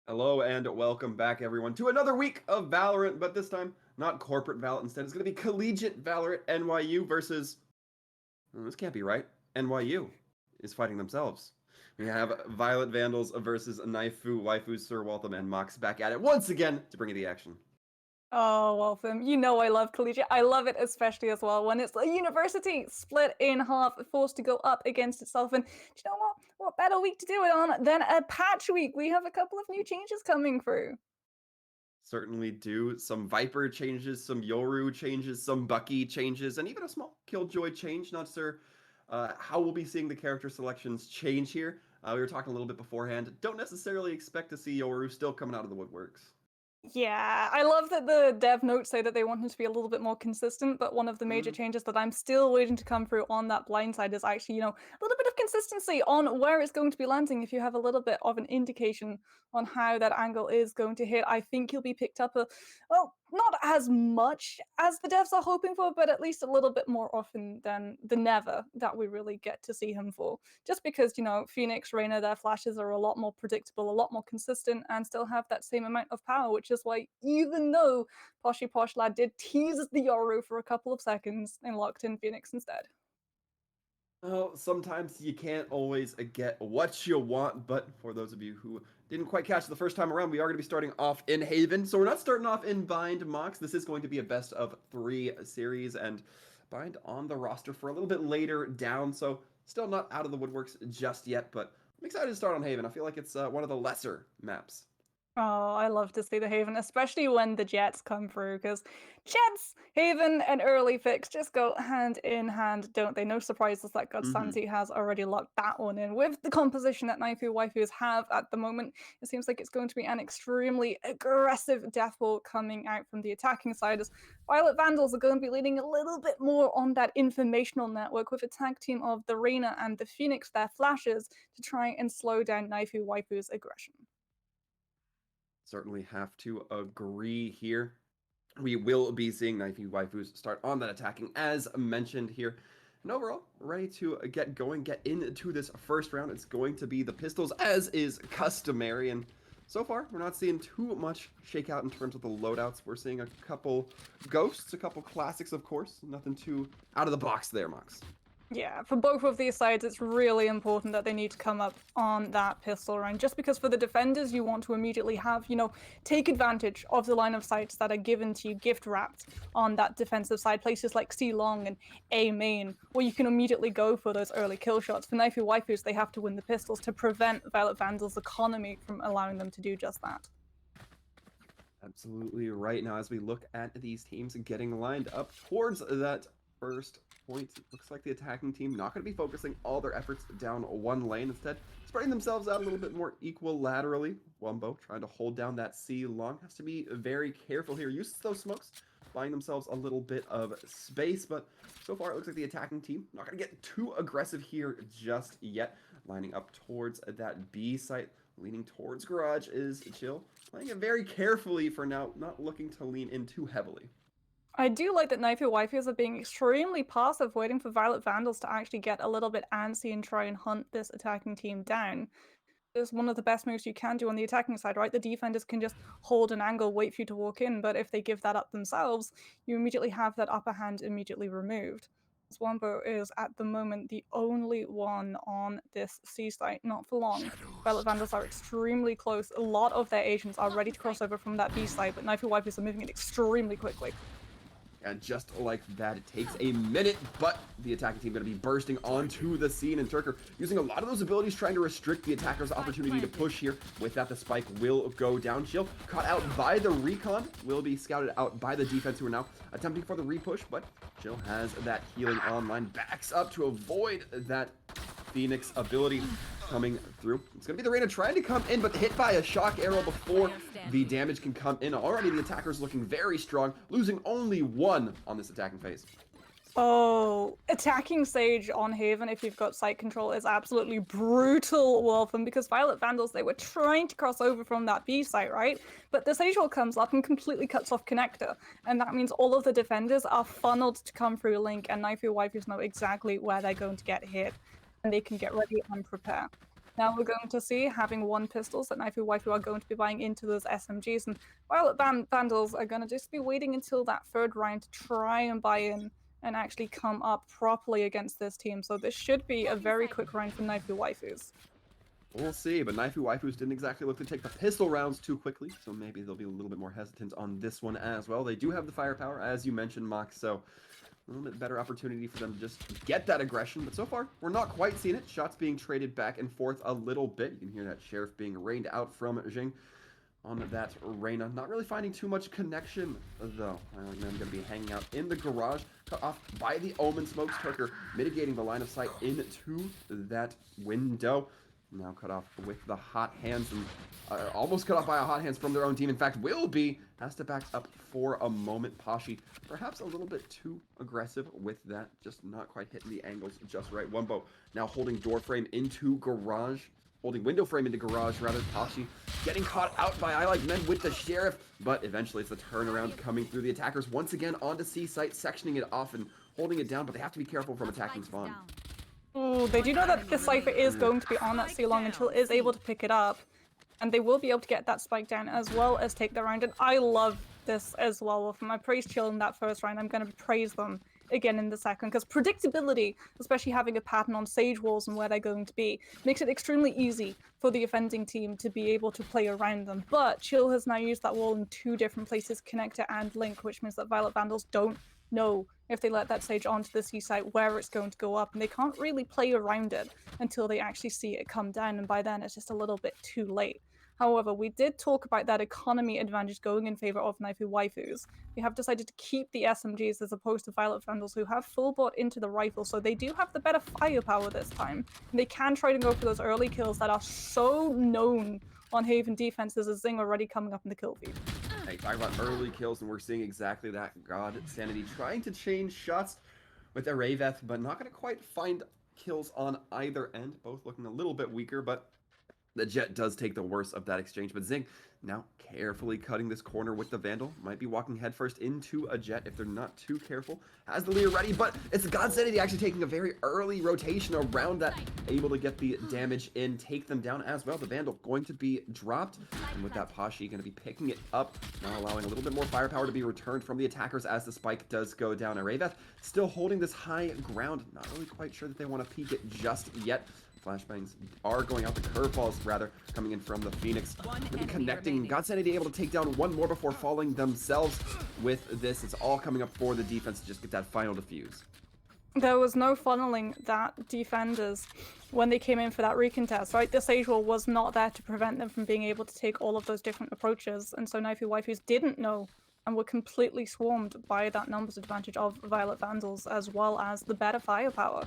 Hello and welcome back, everyone, to another week of Valorant, but this time not corporate Valorant. Instead, it's going to be collegiate Valorant NYU versus. This can't be right. NYU is fighting themselves. We have Violet Vandals versus Knifu Waifus, Sir Waltham, and Mox back at it once again to bring you the action. Oh, Waltham, you know I love collegiate. I love it especially as well when it's a university split in half, forced to go up against itself. And do you know what? What better week to do it on than a patch week? We have a couple of new changes coming through. Certainly do. Some Viper changes, some Yoru changes, some Bucky changes, and even a small Killjoy change. Not sure how we'll be seeing the character selections change here. We were talking a little bit beforehand. Don't necessarily expect to see Yoru still coming out of the woodworks. Yeah, I love that the dev notes say that they want him to be a little bit more consistent, but one of the major changes that I'm still waiting to come through on that blind side is actually, a little bit of consistency on where it's going to be landing. If you have a little bit of an indication on how that angle is going to hit, I think he'll be picked up not as much as the devs are hoping for, but at least a little bit more often than the never that we really get to see him for. Just because, Phoenix, Reyna, their flashes are a lot more predictable, a lot more consistent, and still have that same amount of power, which is why even though Poshy Posh Lad did tease the Yoru for a couple of seconds and locked in Phoenix instead. Well, sometimes you can't always get what you want, but for those of you who didn't quite catch the first time around, we are going to be starting off in Haven. So we're not starting off in Bind Mox. This is going to be a best of 3 series, and Bind on the roster for a little bit later down. So still not out of the woodworks just yet, but I'm excited to start on Haven. I feel like it's one of the lesser maps. Oh, I love to see the Haven, especially when the Jets come through, because Jets, Haven, and early fix just go hand in hand, don't they? No surprises that God Santi has already locked that one in. With the composition that Knifu Waifus have at the moment, it seems like it's going to be an extremely aggressive death ball coming out from the attacking side, as Violet Vandals are going to be leaning a little bit more on that informational network with a tag team of the Reyna and the Phoenix, their flashes, to try and slow down Knifu Waifus' aggression. Certainly have to agree here. We will be seeing Knifu Waifus start on that attacking as mentioned here. And overall, ready to get going, get into this first round. It's going to be the pistols as is customary. And so far, we're not seeing too much shakeout in terms of the loadouts. We're seeing a couple ghosts, a couple classics, of course. Nothing too out of the box there, Mox. Yeah, for both of these sides, it's really important that they need to come up on that pistol round. Just because for the defenders, you want to immediately have, take advantage of the line of sights that are given to you, gift wrapped on that defensive side. Places like C long and A main, where you can immediately go for those early kill shots. For Knifu Waifus, they have to win the pistols to prevent Violet Vandals' economy from allowing them to do just that. Absolutely right. Now, as we look at these teams getting lined up towards that first point, it looks like the attacking team not going to be focusing all their efforts down one lane. Instead, spreading themselves out a little bit more equilaterally. Wumbo trying to hold down that C long. Has to be very careful here. Uses those smokes, buying themselves a little bit of space. But so far, it looks like the attacking team not going to get too aggressive here just yet. Lining up towards that B site. Leaning towards garage is chill. Playing it very carefully for now, not looking to lean in too heavily. I do like that Knifu Waifus are being extremely passive, waiting for Violet Vandals to actually get a little bit antsy and try and hunt this attacking team down. It's one of the best moves you can do on the attacking side, right? The defenders can just hold an angle, wait for you to walk in, but if they give that up themselves, you immediately have that upper hand immediately removed. Swambo is at the moment the only one on this C site, not for long. Violet Vandals are extremely close. A lot of their agents are ready to cross over from that B site, but Knifu Waifus are moving it extremely quickly. And just like that, it takes a minute, but the attacking team going to be bursting onto the scene, and Turker using a lot of those abilities trying to restrict the attacker's opportunity to push here. With that, the spike will go down. Chill caught out by the recon, will be scouted out by the defense, who are now attempting for the repush, but Chill has that healing online, backs up to avoid that Phoenix ability coming through. It's going to be the Reyna trying to come in, but hit by a shock arrow before the damage can come in. Already the attacker's looking very strong, losing only 1 on this attacking phase. Oh, attacking Sage on Haven if you've got site control is absolutely brutal, Wolfen, because Violet Vandals, they were trying to cross over from that B site, right? But the Sage wall comes up and completely cuts off connector, and that means all of the defenders are funneled to come through Link, and Knifu Waifus know exactly where they're going to get hit, and they can get ready and prepare. Now we're going to see having 1 pistols that Knifu Waifu are going to be buying into those SMGs, and Violet Vandals are going to just be waiting until that 3rd round to try and buy in and actually come up properly against this team. So this should be a very quick round for Knifu Waifus. We'll see, but Knifu Waifus didn't exactly look to take the pistol rounds too quickly, so maybe they'll be a little bit more hesitant on this one as well. They do have the firepower, as you mentioned, Mox, so a little bit better opportunity for them to just get that aggression, but so far, we're not quite seeing it. Shots being traded back and forth a little bit. You can hear that Sheriff being rained out from Jing on that Reyna. Not really finding too much connection, though. I'm going to be hanging out in the garage, cut off by the Omen smoke. Turker mitigating the line of sight into that window. Now cut off with the hot hands, and almost cut off by a hot hands from their own team. In fact, will be has to back up for a moment. Pashi perhaps a little bit too aggressive with that, just not quite hitting the angles just right. Wumbo now holding door frame into garage, holding window frame into garage rather. Pashi getting caught out by I Like Men with the Sheriff, but eventually it's the turnaround coming through. The attackers once again onto C site, sectioning it off and holding it down, but they have to be careful from attacking spawn. Ooh, they do know that the Cypher is going to be on that C long until is able to pick it up. And they will be able to get that spike down as well as take the round. And I love this as well. From my praise Chill in that 1st round, I'm going to praise them again in the 2nd. Because predictability, especially having a pattern on Sage walls and where they're going to be, makes it extremely easy for the offending team to be able to play around them. But Chill has now used that wall in 2 different places, Connector and Link, which means that Violet Vandals don't know if they let that Sage onto the C site where it's going to go up, and they can't really play around it until they actually see it come down, and by then it's just a little bit too late. However, we did talk about that economy advantage going in favor of Knifu Waifus. We have decided to keep the SMGs as opposed to Violet Vandals, who have full bought into the rifle, so they do have the better firepower this time. And they can try to go for those early kills that are so known on Haven defense. There's a Zing already coming up in the kill feed. Hey, talking about early kills, and we're seeing exactly that. God Sanity trying to change shots with Araveth, but not going to quite find kills on either end. Both looking a little bit weaker, but the Jet does take the worst of that exchange. But Zing now carefully cutting this corner with the Vandal. Might be walking headfirst into a Jet if they're not too careful. Has the Leer ready, but it's God Sanity actually taking a very early rotation around that. Able to get the damage in, take them down as well. The Vandal going to be dropped. And with that Pashi going to be picking it up. Now allowing a little bit more firepower to be returned from the attackers as the spike does go down. Araveth still holding this high ground. Not really quite sure that they want to peek it just yet. Flashbangs are going out, the curveballs rather, coming in from the Phoenix. Really connecting. God Sanity able to take down one more before falling themselves with this. It's all coming up for the defense to just get that final defuse. There was no funneling that defenders when they came in for that recontest, right? The Sage Wall was not there to prevent them from being able to take all of those different approaches, and so Knifu Waifus didn't know and were completely swarmed by that numbers advantage of Violet Vandals as well as the better firepower.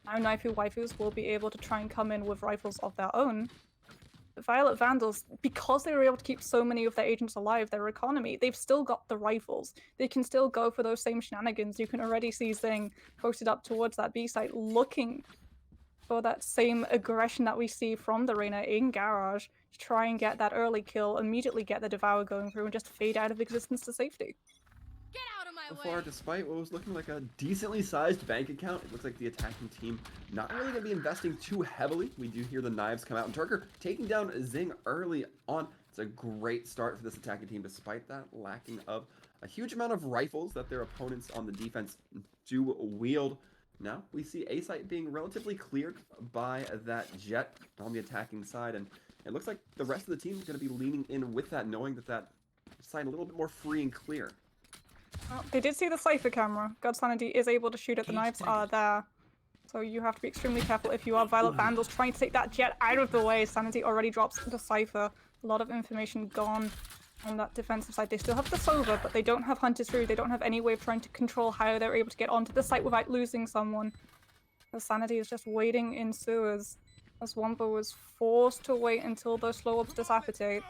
Now Knifu Waifus will be able to try and come in with rifles of their own. Violet Vandals, because they were able to keep so many of their agents alive, their economy, they've still got the rifles. They can still go for those same shenanigans. You can already see Zing posted up towards that B site looking for that same aggression that we see from the Reyna in Garage to try and get that early kill, immediately get the Devour going through and just fade out of existence to safety. So far, despite what was looking like a decently sized bank account, it looks like the attacking team not really going to be investing too heavily. We do hear the knives come out, and Turker taking down Zing early on. It's a great start for this attacking team, despite that lacking of a huge amount of rifles that their opponents on the defense do wield. Now we see A site being relatively cleared by that Jet on the attacking side, and it looks like the rest of the team is going to be leaning in with that, knowing that that side a little bit more free and clear. Well, they did see the Cypher camera. God Sanity is able to shoot it. The knives are there. So you have to be extremely careful if you are Violet Vandals trying to take that Jet out of the way. Sanity already drops the Cypher. A lot of information gone on that defensive side. They still have the Sova, but they don't have Hunter's Fury. They don't have any way of trying to control how they're able to get onto the site without losing someone. The Sanity is just waiting in sewers, as Wumbo was forced to wait until those slow ups disapitate.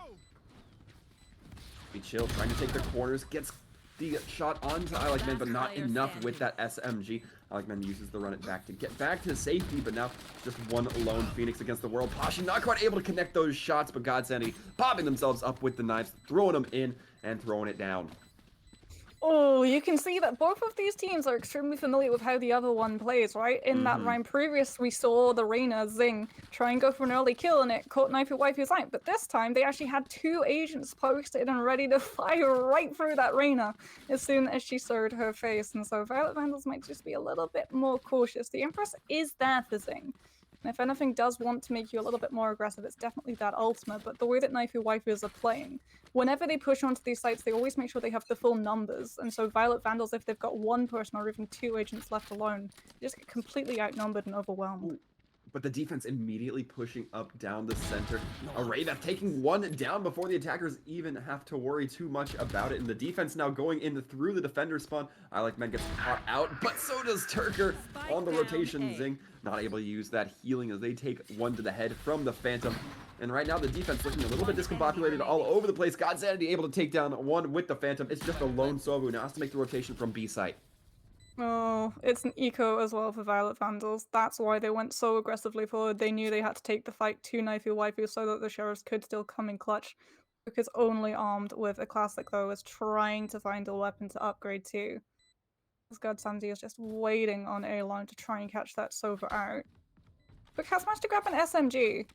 Be chill, trying to take the corners, gets the shot onto I Like Men, but not enough with that SMG. I Like Men uses the run it back to get back to safety, but now just one lone Phoenix against the world. Pashi not quite able to connect those shots, but God Sanity popping themselves up with the knives, throwing them in and throwing it down. Oh, you can see that both of these teams are extremely familiar with how the other one plays, right? In that round previous, we saw the Reyna Zing try and go for an early kill, and it caught Knifu Waifus out. But this time, they actually had 2 agents posted and ready to fire right through that Reyna as soon as she showed her face. And so Violet Vandals might just be a little bit more cautious. The Empress is there for Zing. And if anything does want to make you a little bit more aggressive, it's definitely that ultimate. But the way that Knifu Waifus are playing, whenever they push onto these sites, they always make sure they have the full numbers. And so Violet Vandals, if they've got 1 person or even 2 agents left alone, they just get completely outnumbered and overwhelmed. Ooh. But the defense immediately pushing up down the center. Array that's taking 1 down before the attackers even have to worry too much about it. And the defense now going in through the defender spawn. I Like Men gets caught out, but so does Turker on the rotation. Zing not able to use that healing as they take 1 to the head from the Phantom. And right now the defense looking a little bit discombobulated all over the place. Godsanity able to take down 1 with the Phantom. It's just a lone Sobu now has to make the rotation from B site. Oh, it's an eco as well for Violet Vandals. That's why they went so aggressively forward. They knew they had to take the fight to Knifu Waifu so that the Sheriffs could still come in clutch. Because only armed with a classic, though, is trying to find a weapon to upgrade to. As God Sandy is just waiting on A-line to try and catch that Sova out. But has managed to grab an SMG.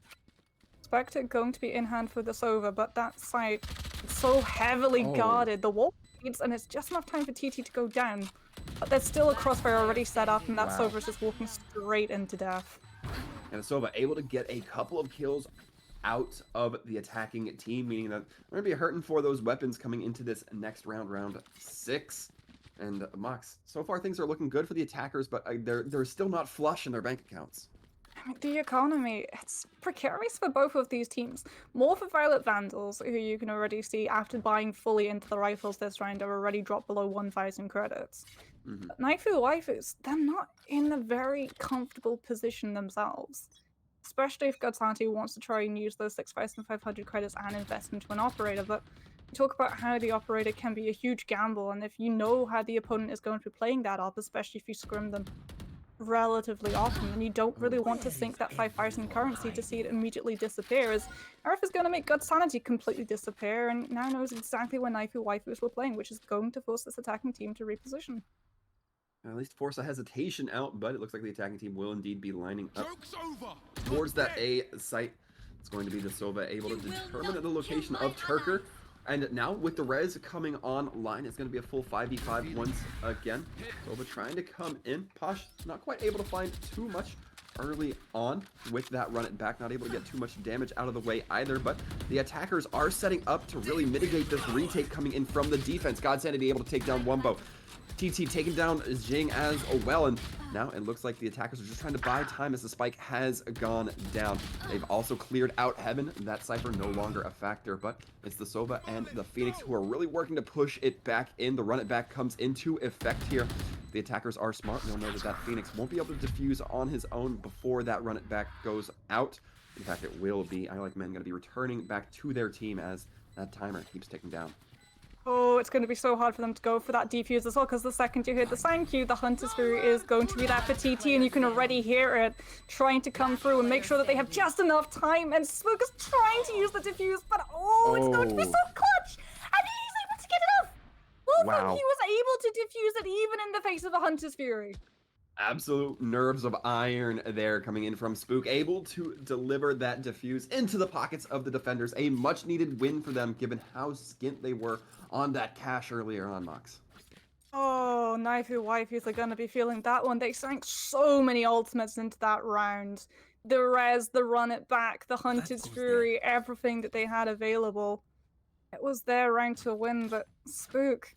Spectre going to be in hand for the Sova, but that site is so heavily guarded. The wall leads, and it's just enough time for TT to go down. But there's still a crossfire already set up, and that Sova is just walking straight into death. And Sova able to get a couple of kills out of the attacking team, meaning that we're going to be hurting for those weapons coming into this next round, round 6. And Mox, so far things are looking good for the attackers, but they're still not flush in their bank accounts. I mean, the economy, it's precarious for both of these teams. More for Violet Vandals, who you can already see after buying fully into the rifles this round are already dropped below 1,000 credits. But Knifu Waifus, they're not in a very comfortable position themselves. Especially if Godsanti wants to try and use those 6,500 credits and invest into an operator, but we talk about how the operator can be a huge gamble, and if you know how the opponent is going to be playing that up, especially if you scrim them relatively often, then you don't really want to sink that 5,000 currency to see it immediately disappear, as Arif is going to make Godsanity completely disappear, and now knows exactly when Knifu Waifus were playing, which is going to force this attacking team to reposition. At least force a hesitation out, but it looks like the attacking team will indeed be lining up towards that A site. It's going to be the Sova able to determine the location of Turker. And now with the res coming online, it's going to be a full 5v5 once again. Sova trying to come in. Posh not quite able to find too much early on with that run it back. Not able to get too much damage out of the way either, but the attackers are setting up to really mitigate this retake coming in from the defense. Godsanity able to take down Wumbo. TT taking down Jing as well, and now it looks like the attackers are just trying to buy time as the spike has gone down. They've also cleared out Heaven. That Cypher no longer a factor, but it's the Sova and the Phoenix who are really working to push it back in. The run it back comes into effect here. The attackers are smart. They'll know that that Phoenix won't be able to defuse on his own before that run it back goes out. In fact, it will be. I Like Men going to be returning back to their team as that timer keeps ticking down. Oh, it's going to be so hard for them to go for that defuse as well, because the second you hear the sign cue, the Hunter's Fury is going to be that for TT, and you can already hear it trying to come through and make sure that they have just enough time, and Spook is trying to use the defuse, but it's going to be so clutch, and he's able to get it off! Wow. He was able to defuse it even in the face of the Hunter's Fury. Absolute nerves of iron there coming in from Spook, able to deliver that defuse into the pockets of the defenders. A much needed win for them given how skint they were on that cash earlier on, Mox. Oh, Knifu Waifus are going to be feeling that one. They sank so many ultimates into that round. The res, the run it back, the Hunter's Fury, everything that they had available. It was their round to win, but Spook,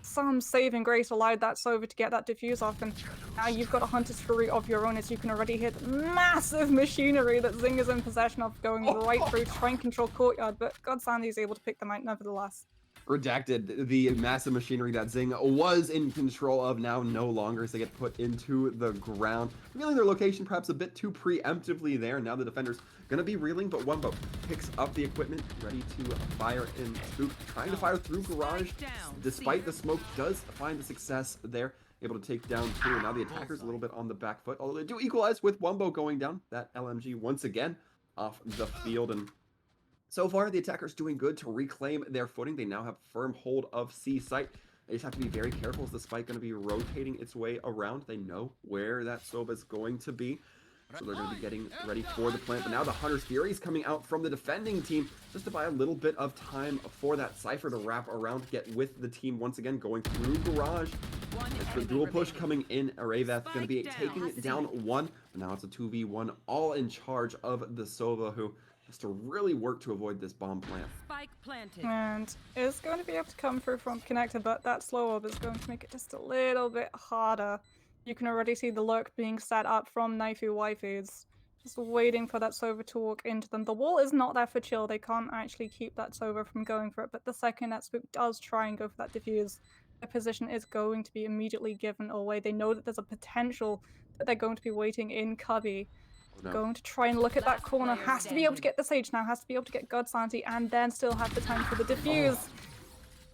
some saving grace allowed that Sova to get that diffuse off, and now you've got a Hunter's Fury of your own, as you can already hear the massive machinery that Zing is in possession of going right through to try and control Courtyard, but Godsandy is able to pick them out nevertheless. Redacted, the massive machinery that Zing was in control of now no longer as they get put into the ground. Revealing their location perhaps a bit too preemptively there. Now the defenders going to be reeling, but Wumbo picks up the equipment, ready to fire in. Spook trying to fire through Garage, despite the smoke, does find the success there. Able to take down 2, and now the attackers a little bit on the back foot, although they do equalize with Wumbo going down. That LMG once again off the field, and so far, the attackers doing good to reclaim their footing. They now have firm hold of C site. They just have to be very careful. Is the spike going to be rotating its way around? They know where that Soba is going to be. So they're going to be getting ready for the plant. But now the Hunter's Fury is coming out from the defending team just to buy a little bit of time for that Cypher to wrap around, get with the team once again, going through Garage. It's the dual push coming in. Araveth going to be taking it down one. But now it's a 2v1 all in charge of the Sova, who has to really work to avoid this bomb plant. Spike planted. And it's going to be able to come through from connector, but that slow orb is going to make it just a little bit harder. You can already see the lurk being set up from Knifu Waifus, just waiting for that Sova to walk into them. The wall is not there for chill. They can't actually keep that Sova from going for it, but the second that Spook does try and go for that defuse, their position is going to be immediately given away. They know that there's a potential that they're going to be waiting in Cubby. No. Going to try and look at that corner, has to be able to get the Sage now, has to be able to get God Sanity, and then still have the time for the defuse.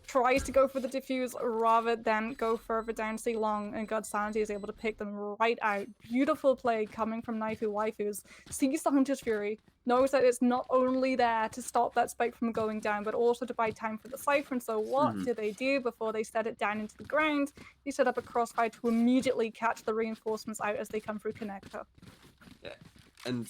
Tries to go for the defuse rather than go further down C long, and God Sanity is able to pick them right out. Beautiful play coming from Knifu Waifus. Sees the Hunter's Fury, knows that it's not only there to stop that spike from going down, but also to buy time for the Cypher. And so what do they do before they set it down into the ground? They set up a crossfire to immediately catch the reinforcements out as they come through connector. Yeah. And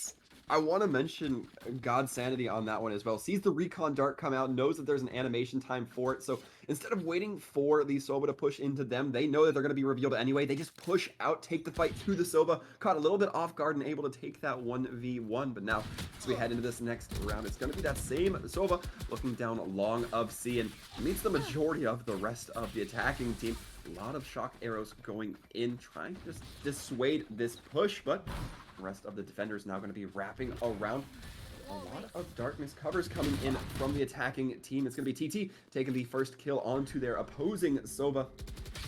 I want to mention God Sanity on that one as well. Sees the recon dart come out, knows that there's an animation time for it. So instead of waiting for the Soba to push into them, they know that they're going to be revealed anyway. They just push out, take the fight to the Soba. Caught a little bit off guard and able to take that 1v1. But now, as we head into this next round, it's going to be that same Soba looking down long of C and meets the majority of the rest of the attacking team. A lot of shock arrows going in, trying to just dissuade this push, but the rest of the defenders now going to be wrapping around. A lot of darkness covers coming in from the attacking team. It's going to be TT taking the first kill onto their opposing Sova.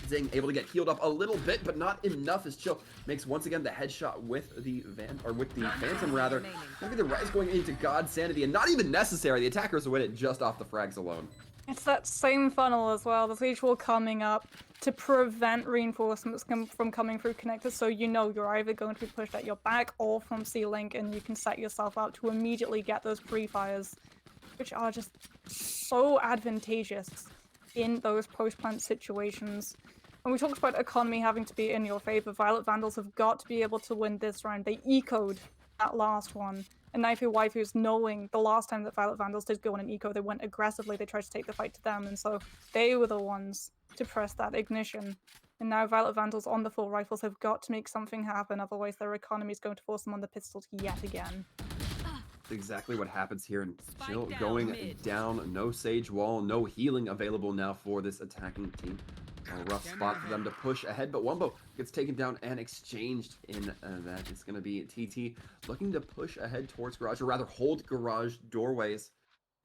Zing able to get healed up a little bit, but not enough as Chill makes once again the headshot with the Phantom rather. Maybe the res going into God Sanity, and not even necessary. The attackers win it just off the frags alone. It's that same funnel as well. The siege wall coming up to prevent reinforcements from coming through connectors, so you know you're either going to be pushed at your back or from C-Link, and you can set yourself up to immediately get those pre-fires, which are just so advantageous in those post-plant situations. And we talked about economy having to be in your favor. Violet Vandals have got to be able to win this round. They ecoed that last one. And Knifu Waifus, knowing the last time that Violet Vandals did go on an eco, they went aggressively, they tried to take the fight to them, and so they were the ones to press that ignition. And now Violet Vandals on the full rifles have got to make something happen, otherwise their economy is going to force them on the pistols yet again. That's exactly what happens here, and Chill going down. No Sage Wall, no healing available now for this attacking team. A rough spot for them to push ahead, but Wumbo gets taken down and exchanged in that. It's going to be TT looking to push ahead towards Garage, or rather hold Garage doorways.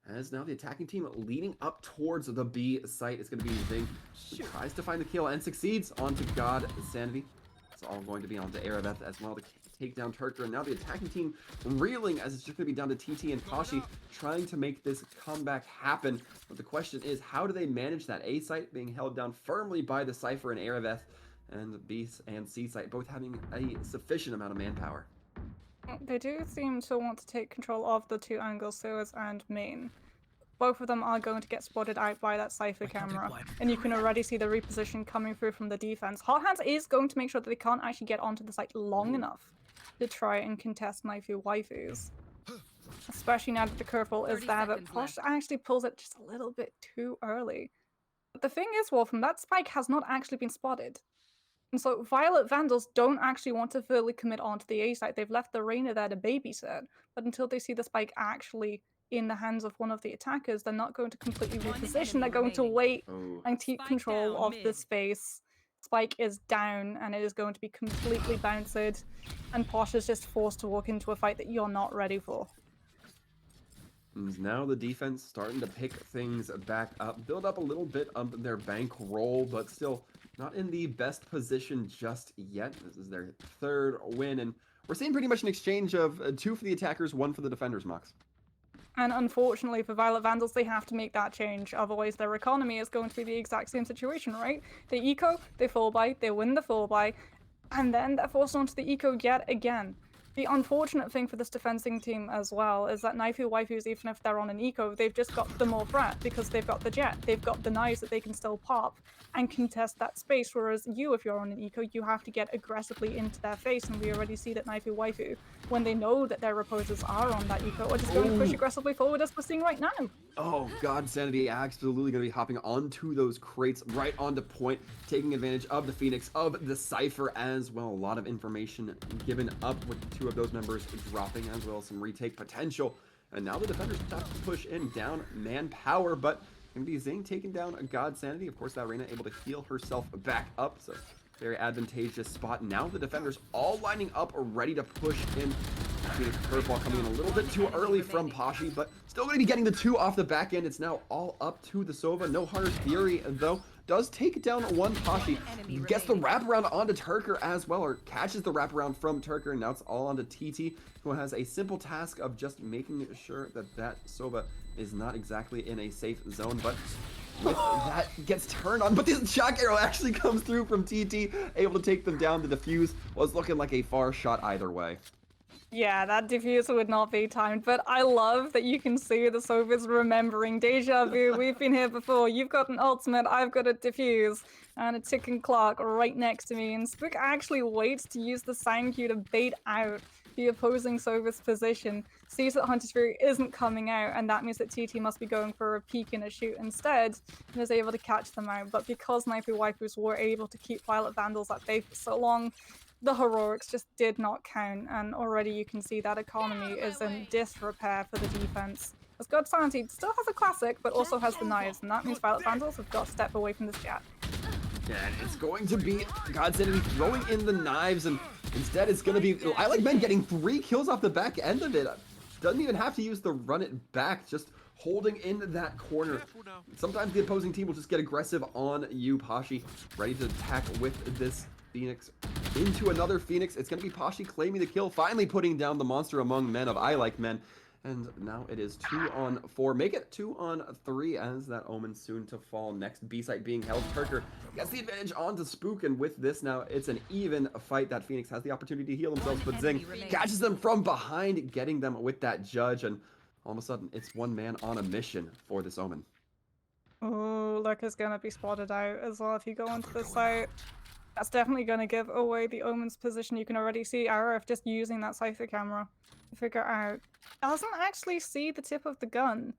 As now the attacking team leading up towards the B site. It's going to be Zing, who tries to find the kill and succeeds onto God Sanity. It's all going to be onto Araveth as well to take down Turker. And now the attacking team reeling, as it's just going to be down to TT and Kashi trying to make this comeback happen. But the question is, how do they manage that A site being held down firmly by the Cypher and Araveth, and the B and C site both having a sufficient amount of manpower? They do seem to want to take control of the two angles, sewers and main. Both of them are going to get spotted out by that Cypher camera, and you can already see the reposition coming through from the defense. Hot Hands is going to make sure that they can't actually get onto the site long enough to try and contest Knifu Waifus. Especially now that the curveball is there, but Posh actually pulls it just a little bit too early. But the thing is, Wolfram, that spike has not actually been spotted. And so Violet Vandals don't actually want to fully commit onto the A site. They've left the Reyna there to babysit, but until they see the spike actually in the hands of one of the attackers, they're not going to completely reposition. They're going to wait and keep control of the space. Spike is down, and it is going to be completely bounced, and Posh is just forced to walk into a fight that you're not ready for. And now the defense starting to pick things back up, build up a little bit of their bankroll, but still not in the best position just yet. This is their third win, and we're seeing pretty much an exchange of 2 for the attackers, 1 for the defenders, Mox. And unfortunately for Violet Vandals, they have to make that change. Otherwise, their economy is going to be the exact same situation, right? They eco, they fall by, they win the fall by, and then they're forced onto the eco yet again. The unfortunate thing for this defending team as well is that Knifu Waifus, even if they're on an eco, they've just got the more threat because they've got the jet, they've got the knives that they can still pop and contest that space, whereas you, if you're on an eco, you have to get aggressively into their face, and we already see that Knifu Waifu, when they know that their opposers are on that eco, are just going to push aggressively forward as we're seeing right now. Oh, God, Sanity absolutely going to be hopping onto those crates, right onto point, taking advantage of the Phoenix, of the Cypher as well. A lot of information given up with two of those members dropping, as well as some retake potential. And now the defenders have to push in down manpower, but going to be Zing taking down God Sanity. Of course, that Reina able to heal herself back up, so very advantageous spot. Now the defenders all lining up, ready to push in. Phoenix curveball coming in a little bit too early from Pashi, but still going to be getting the 2 off the back end. It's now all up to the Sova. No Hunter's Fury, though, does take down one Pashi. Gets the wraparound onto Turker as well, or catches the wraparound from Turker, and now it's all onto TT, who has a simple task of just making sure that that Sova is not exactly in a safe zone, but with that gets turned on, but this shock arrow actually comes through from TT, able to take them down. The defuse was looking like a far shot either way. Yeah, that diffuser would not be timed, but I love that you can see the Sovas remembering deja vu. We've been here before. You've got an ultimate, I've got a diffuse, and a ticking clock right next to me. And Spook actually waits to use the sign Q to bait out the opposing Sova's position, sees that Hunter's Fury isn't coming out, and that means that TT must be going for a peek and a shoot instead, and is able to catch them out. But because Knifu Waifus were able to keep Violet Vandals at bay for so long, the heroics just did not count, and already you can see that economy is in disrepair for the defense. As God Sanity still has a classic, but also has the knives, and that means Violet Vandals have got to step away from this jet. And it's going to be God Sanity throwing in the knives, and instead it's going to be I Like Men getting 3 kills off the back end of it. Doesn't even have to use the run it back, just holding in that corner. Sometimes the opposing team will just get aggressive on you, Pashi, ready to attack with this Phoenix into another Phoenix. It's going to be Pashi claiming the kill, finally putting down the monster among men of I Like Men. And now it is 2 on 4. Make it 2 on 3 as that Omen soon to fall. Next B site being held. Turker gets the advantage onto Spook, and with this now it's an even fight. That Phoenix has the opportunity to heal themselves, but Zing catches them from behind, getting them with that judge, and all of a sudden it's one man on a mission for this Omen. Oh, look, is gonna be spotted out as well if you go onto the site. That's definitely going to give away the Omen's position. You can already see Arif just using that Cypher camera to figure out. Doesn't actually see the tip of the gun.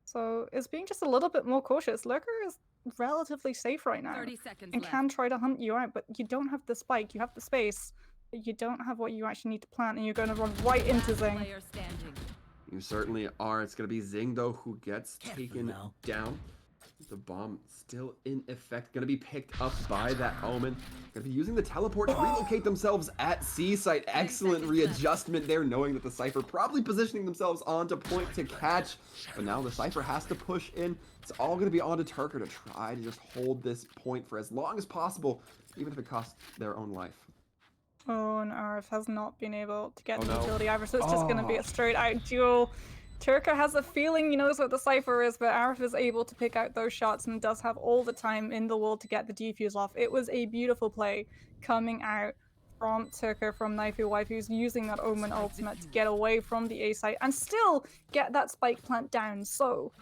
So is being just a little bit more cautious. Lurker is relatively safe right now. 30 seconds and left. can try to hunt you out, but you don't have the spike. You have the space, but you don't have what you actually need to plant, and you're going to run right into Zing. You certainly are. It's going to be Zing, though, who gets taken down. The bomb still in effect, going to be picked up by that Omen. Going to be using the teleport to relocate themselves at C site. Excellent readjustment there, knowing that the Cypher probably positioning themselves onto point to catch. But now the Cypher has to push in. It's all going to be onto Turker to try to just hold this point for as long as possible, even if it costs their own life. Oh, and Arif has not been able to get the utility either, so it's just going to be a straight out duel. Turker has a feeling he knows what the Cypher is, but Arif is able to pick out those shots and does have all the time in the world to get the defuse off. It was a beautiful play coming out from Turker, from Knifu Waifus, using that Omen ultimate to get away from the A site and still get that spike plant down. So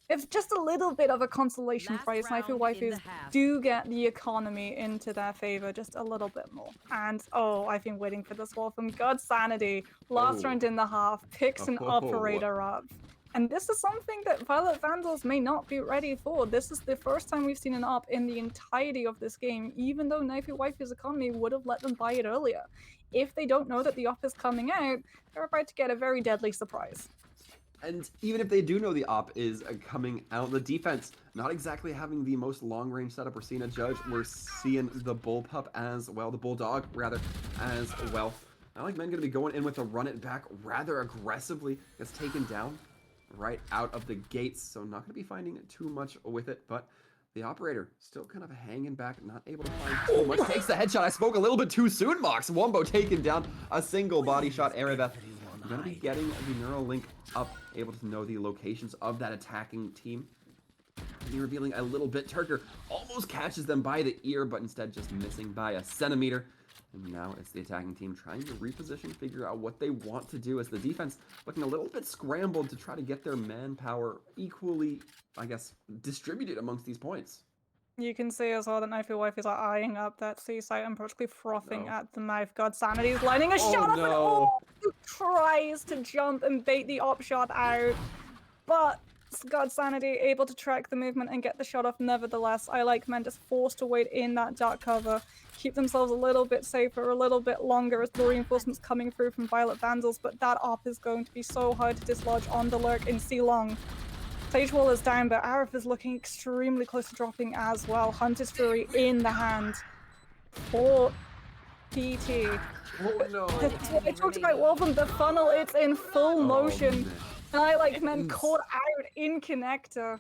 if just a little bit of a consolation prize, Knifu Waifus do get the economy into their favor just a little bit more. And oh, I've been waiting for this wall from God Sanity. Last round in the half, picks an operator up. And this is something that Violet Vandals may not be ready for. This is the first time we've seen an op in the entirety of this game, even though Knifu Waifu's economy would have let them buy it earlier. If they don't know that the op is coming out, they're about to get a very deadly surprise. And even if they do know the op is coming out, the defense not exactly having the most long-range setup. We're seeing a judge. We're seeing the bullpup as well, the bulldog rather as well. I Like Men going to be going in with a run it back rather aggressively. Gets taken down right out of the gates, so not going to be finding too much with it. But the operator still kind of hanging back, not able to find too much. Takes the headshot. I spoke a little bit too soon, Mox. Wombo taken down. A single body shot. Ariveth going to be getting the neural link up, able to know the locations of that attacking team. Be revealing a little bit. Turker almost catches them by the ear, but instead just missing by a centimeter. And now it's the attacking team trying to reposition, figure out what they want to do as the defense looking a little bit scrambled to try to get their manpower equally, I guess, distributed amongst these points. You can see as well that Knifu Waifus are eyeing up that C site and practically frothing No. at the mouth. God Sanity is lining a Oh, shot up no. and tries to jump and bait the op shot out. But God Sanity able to track the movement and get the shot off nevertheless. I like men just forced to wait in that dark cover, keep themselves a little bit safer, a little bit longer as the reinforcements coming through from Violet Vandals, but that op is going to be so hard to dislodge on the lurk in C-Long. Sage Wall is down, but Arif is looking extremely close to dropping as well. Hunter's Fury in the hand for PT. Oh no. That's what I talked about, Wolfram, the funnel, it's in full motion. Man. And I like men caught out in connector.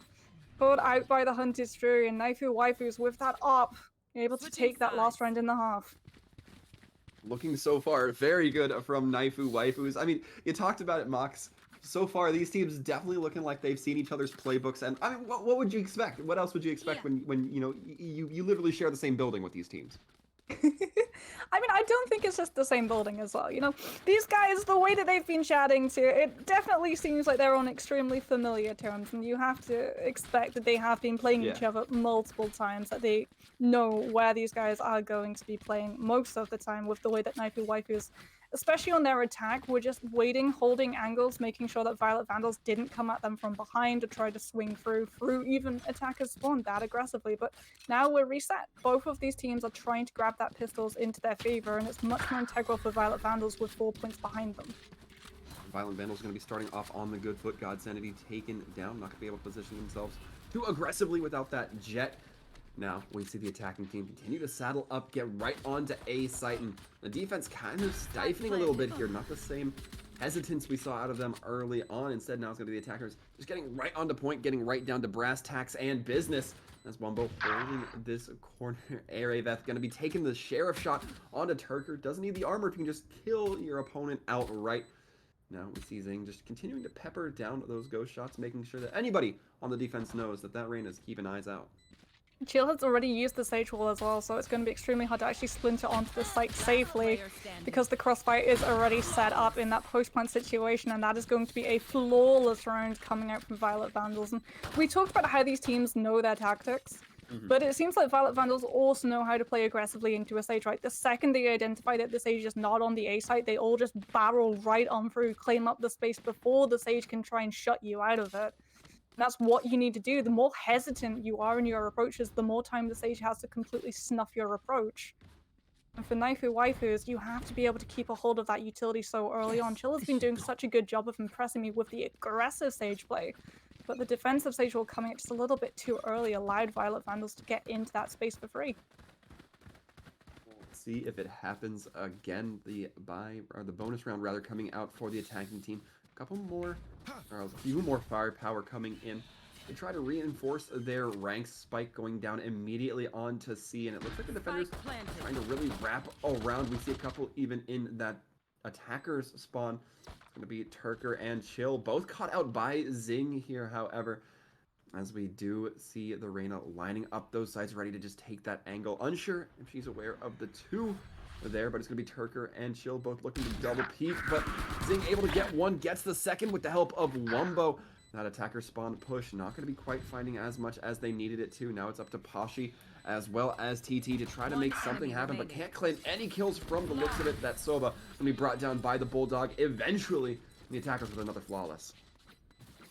Caught out by the Hunter's Fury, and Knifu Waifus with that op, able to take that last round in the half. Looking so far very good from Knifu Waifus. I mean, you talked about it, Mox. So far, these teams definitely looking like they've seen each other's playbooks. And I mean, what would you expect? What else would you expect when you know you literally share the same building with these teams? I mean, I don't think it's just the same building as well, you know? These guys, the way that they've been chatting to, it definitely seems like they're on extremely familiar terms, and you have to expect that they have been playing each other multiple times, that they know where these guys are going to be playing most of the time with the way that Knifu Waifus, especially on their attack, were just waiting, holding angles, making sure that Violet Vandals didn't come at them from behind or try to swing through even attackers spawn that aggressively. But now we're reset. Both of these teams are trying to grab that pistols into their favor, and it's much more integral for Violet Vandals with 4 points behind them. Violent Vandals going to be starting off on the good foot. God Sanity taken down, not going to be able to position themselves too aggressively without that jet. Now we see the attacking team continue to saddle up, get right onto A site, and the defense kind of stifling a little bit here. Not the same hesitance we saw out of them early on. Instead, now it's going to be the attackers just getting right onto point, getting right down to brass tacks and business. As Wumbo holding this corner area, that's going to be taking the sheriff shot onto Turker. Doesn't need the armor to just kill your opponent outright. Now we see Zing just continuing to pepper down those ghost shots, making sure that anybody on the defense knows that that rain is keeping eyes out. Chill has already used the Sage Wall as well, so it's going to be extremely hard to actually splinter onto the site safely because the crossfire is already set up in that post-plant situation, and that is going to be a flawless round coming out from Violet Vandals. And we talked about how these teams know their tactics, but it seems like Violet Vandals also know how to play aggressively into a Sage, right? The second they identify that the Sage is not on the A site, they all just barrel right on through, claim up the space before the Sage can try and shut you out of it. That's what you need to do. The more hesitant you are in your approaches, the more time the Sage has to completely snuff your approach. And for Knifu Waifus, you have to be able to keep a hold of that utility so early on. Chill has been doing such a good job of impressing me with the aggressive Sage play, but the defensive Sage Wall coming in just a little bit too early allowed Violet Vandals to get into that space for free. We'll see if it happens again. The bonus round rather coming out for the attacking team. A few more firepower coming in. They try to reinforce their ranks. Spike going down immediately onto C, and it looks like the defenders trying to really wrap around. We see a couple even in that attackers spawn. It's going to be Turker and Chill, both caught out by Zing here, however, as we do see the Reyna lining up those sides, ready to just take that angle. Unsure if she's aware of the two there, but it's going to be Turker and Chill both looking to double peek, but Zing able to get one, gets the second with the help of Wumbo. That attacker spawn push not going to be quite finding as much as they needed it to. Now it's up to Pashi as well as TT to try to make something happen, but can't claim any kills from the looks of it. That Soba going to be brought down by the Bulldog eventually. The attackers with another flawless.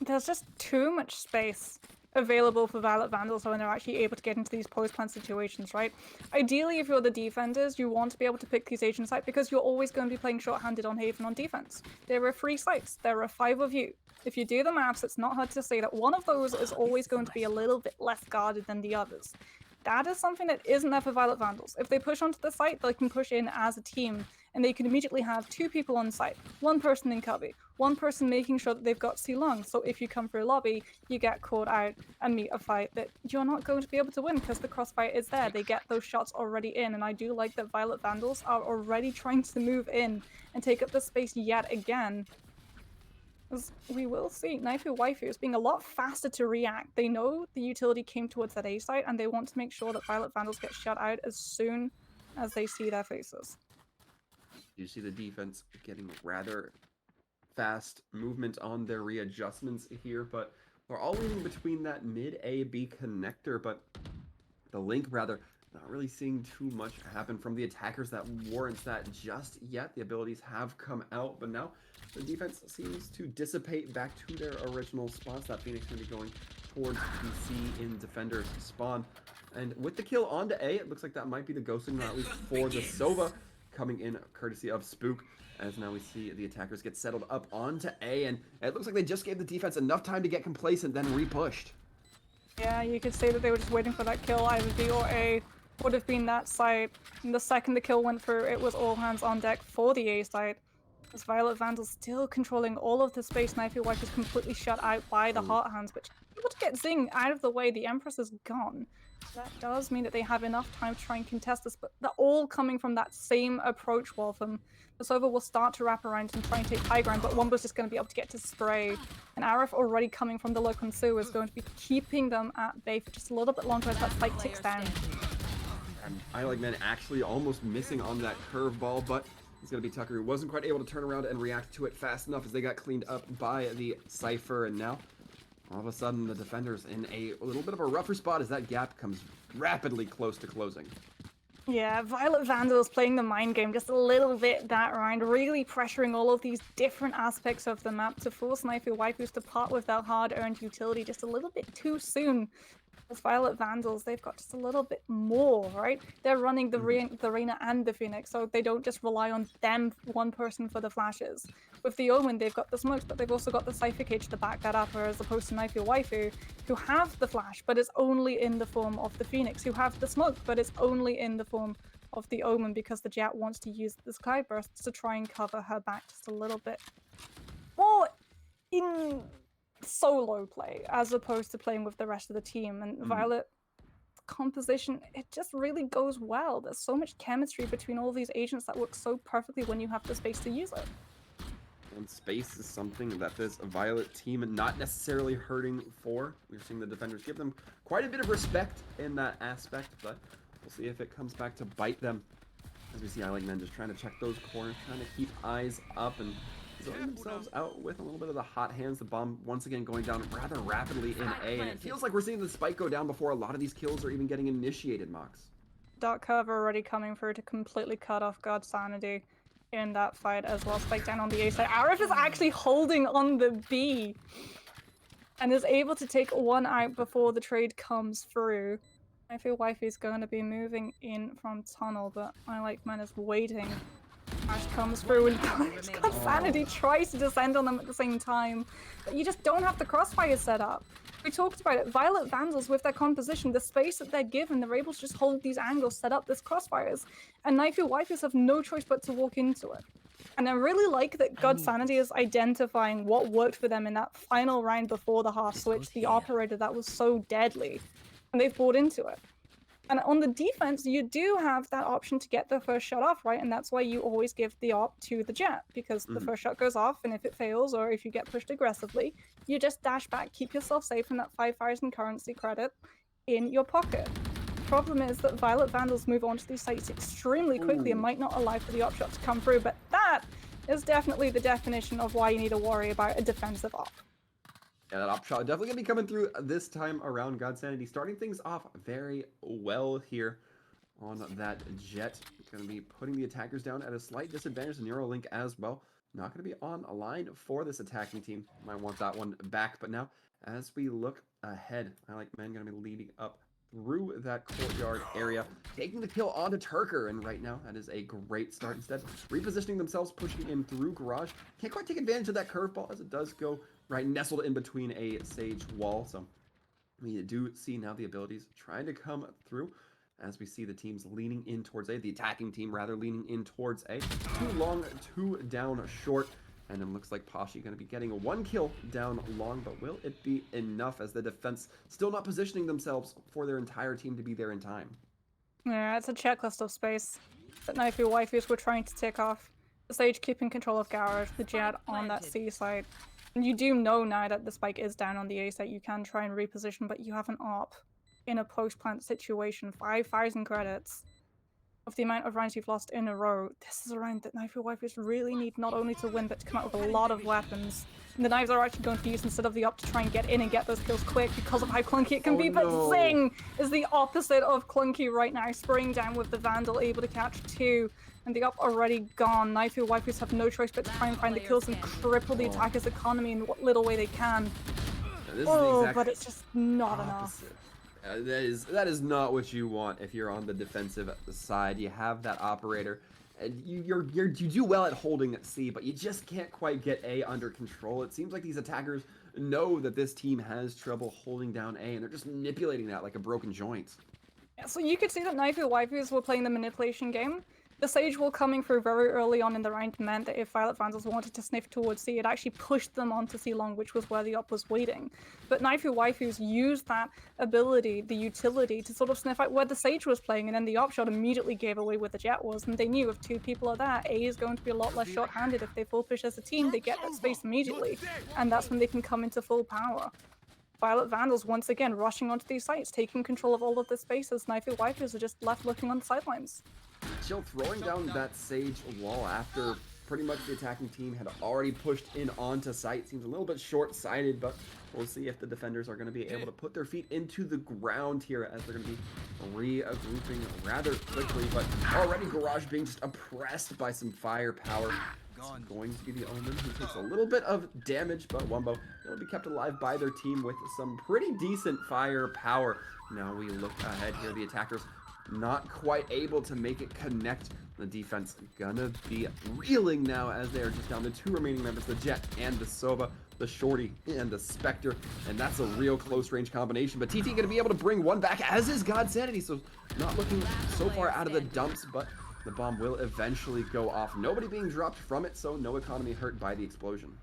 There's just too much space available for Violet Vandals when they're actually able to get into these post-plant situations, right? Ideally, if you're the defenders, you want to be able to pick these agent sites because you're always going to be playing short-handed on Haven on defense. There are 3 sites. There are 5 of you. If you do the maths, it's not hard to say that one of those is always going to be a little bit less guarded than the others. That is something that isn't there for Violet Vandals. If they push onto the site, they can push in as a team, and they can immediately have 2 people on site, 1 person in cubby, 1 person making sure that they've got C-Long, so if you come through lobby, you get caught out and meet a fight that you're not going to be able to win because the crossfire is there. They get those shots already in, and I do like that Violet Vandals are already trying to move in and take up the space yet again. As we will see, Knifu Waifus being a lot faster to react. They know the utility came towards that A site, and they want to make sure that Violet Vandals get shut out as soon as they see their faces. You see the defense getting rather fast movement on their readjustments here, but we're all leaning between that mid A-B connector, but the link rather, not really seeing too much happen from the attackers that warrants that just yet. The abilities have come out, but now the defense seems to dissipate back to their original spots. That Phoenix going to be going towards the C in defender's spawn. And with the kill onto A, it looks like that might be the ghost signal, at least for the Sova, coming in courtesy of Spook. As now we see the attackers get settled up onto A, and it looks like they just gave the defense enough time to get complacent, then repushed. Yeah, you could say that they were just waiting for that kill. Either B or A would have been that site. And the second the kill went through, it was all hands on deck for the A site. As Violet Vandals still controlling all of the space, Knifu Waifus completely shut out by the Heart Hands, but able to get Zing out of the way. The Empress is gone. That does mean that they have enough time to try and contest this, but they're all coming from that same approach, Waltham. The Sova will start to wrap around and try and take high ground, but Wombo's just going to be able to get to spray. And Arif, already coming from the low consu, is going to be keeping them at bay for just a little bit longer as that spike ticks down. And I like men actually almost missing on that curveball, but it's going to be Tucker, who wasn't quite able to turn around and react to it fast enough as they got cleaned up by the Cypher. And now, all of a sudden, the defenders in a little bit of a rougher spot as that gap comes rapidly close to closing. Yeah, Violet Vandals playing the mind game just a little bit that round, really pressuring all of these different aspects of the map to force Knifu Waifus to part with that hard-earned utility just a little bit too soon. As Violet Vandals, they've got just a little bit more, right? They're running the Reyna and the Phoenix, so they don't just rely on them, one person, for the flashes. With the Omen, they've got the smokes, but they've also got the Cypher Cage to back that up, as opposed to Knifu Waifu, who have the flash, but it's only in the form of the Phoenix, who have the smoke, but it's only in the form of the Omen, because the Jet wants to use the Sky Burst to try and cover her back just a little bit more in solo play, as opposed to playing with the rest of the team. And Violet composition, it just really goes well. There's so much chemistry between all these agents that works so perfectly when you have the space to use it. And space is something that this Violet team not necessarily hurting for. We're seeing the defenders give them quite a bit of respect in that aspect, but we'll see if it comes back to bite them. As we see I Like Men just trying to check those corners, trying to keep eyes up and zoning themselves out with a little bit of the hot hands. The bomb once again going down rather rapidly in A, and it feels like we're seeing the spike go down before a lot of these kills are even getting initiated, Mox. Dark Curve already coming through to completely cut off God's sanity in that fight as well. Spike down on the A side. Arif is actually holding on the B and is able to take one out before the trade comes through. I feel Wifey's going to be moving in from tunnel, but I Like Men is waiting. Ash comes through and God's sanity tries to descend on them at the same time. But you just don't have the crossfire set up. We talked about it. Violet Vandals, with their composition, the space that they're given, they're able to just hold these angles, set up this crossfires. And Knifu Waifus have no choice but to walk into it. And I really like that God Sanity is identifying what worked for them in that final round before the half switch, the operator that was so deadly. And they've bought into it. And on the defense, you do have that option to get the first shot off, right? And that's why you always give the op to the Jet, because the first shot goes off, and if it fails, or if you get pushed aggressively, you just dash back, keep yourself safe, and that 5,000 currency credit in your pocket. The problem is that Violet Vandals move onto these sites extremely quickly and might not allow for the op shot to come through, but that is definitely the definition of why you need to worry about a defensive op. Yeah, that op shot definitely going to be coming through this time around. God Sanity starting things off very well here on that Jet. Going to be putting the attackers down at a slight disadvantage. The Neuralink as well. Not going to be on a line for this attacking team. Might want that one back. But now, as we look ahead, I Like Men going to be leading up through that courtyard area, taking the kill onto Turker, and right now that is a great start. Instead, repositioning themselves, pushing in through Garage. Can't quite take advantage of that curveball as it does go right nestled in between a Sage wall. So we do see now the abilities trying to come through as we see the teams leaning in towards A, the attacking team rather leaning in towards A. Too long, too down short. And it looks like Pashi going to be getting one kill down long, but will it be enough as the defense still not positioning themselves for their entire team to be there in time? Yeah, it's a checklist of space that Knifu Waifus were trying to tick off. The Sage keeping control of Garage, the Jet on that C side. And you do know now that the spike is down on the A side, you can try and reposition, but you have an op in a post-plant situation, 5,000 credits. of the amount of rounds you've lost in a row, this is a round that Knifu Waifus really need not only to win, but to come out with a lot of weapons. And the knives are actually going to be used instead of the up to try and get in and get those kills quick because of how clunky it can be. But Zing is the opposite of clunky right now, spraying down with the Vandal, able to catch 2. And the up already gone. Knifu Waifus have no choice but to try and find the kills and cripple the attacker's economy in what little way they can. But it's just not enough. That is not what you want if you're on the defensive side. You have that operator, and you do well at holding C, but you just can't quite get A under control. It seems like these attackers know that this team has trouble holding down A, and they're just manipulating that like a broken joint. Yeah, so you could see that Knifu Waifus were playing the manipulation game. The Sage Wall coming through very early on in the round meant that if Violet Vandals wanted to sniff towards C, it actually pushed them onto C long, which was where the op was waiting. But Knifu Waifus used that ability, the utility, to sort of sniff out where the Sage was playing, and then the op shot immediately gave away where the Jet was, and they knew if 2 people are there, A is going to be a lot less short-handed. If they full push as a team, they get that space immediately, and that's when they can come into full power. Violet Vandals once again rushing onto these sites, taking control of all of the spaces. Knifu Waifus are just left looking on the sidelines. Chill throwing down that Sage wall after pretty much the attacking team had already pushed in onto site seems a little bit short-sighted, but we'll see if the defenders are going to be able to put their feet into the ground here as they're going to be regrouping rather quickly. But already Garage being just oppressed by some firepower. It's going to be the Omen who takes a little bit of damage, but Wumbo will be kept alive by their team with some pretty decent firepower. Now we look ahead here. The attackers not quite able to make it connect. The defense gonna be reeling now as they are just down to 2 remaining members, the Jet and the Sova, the Shorty and the Spectre, and that's a real close range combination. But TT gonna be able to bring one back, as is God Sanity, so not looking so far out of the dumps, but the bomb will eventually go off. Nobody being dropped from it, so no economy hurt by the explosion.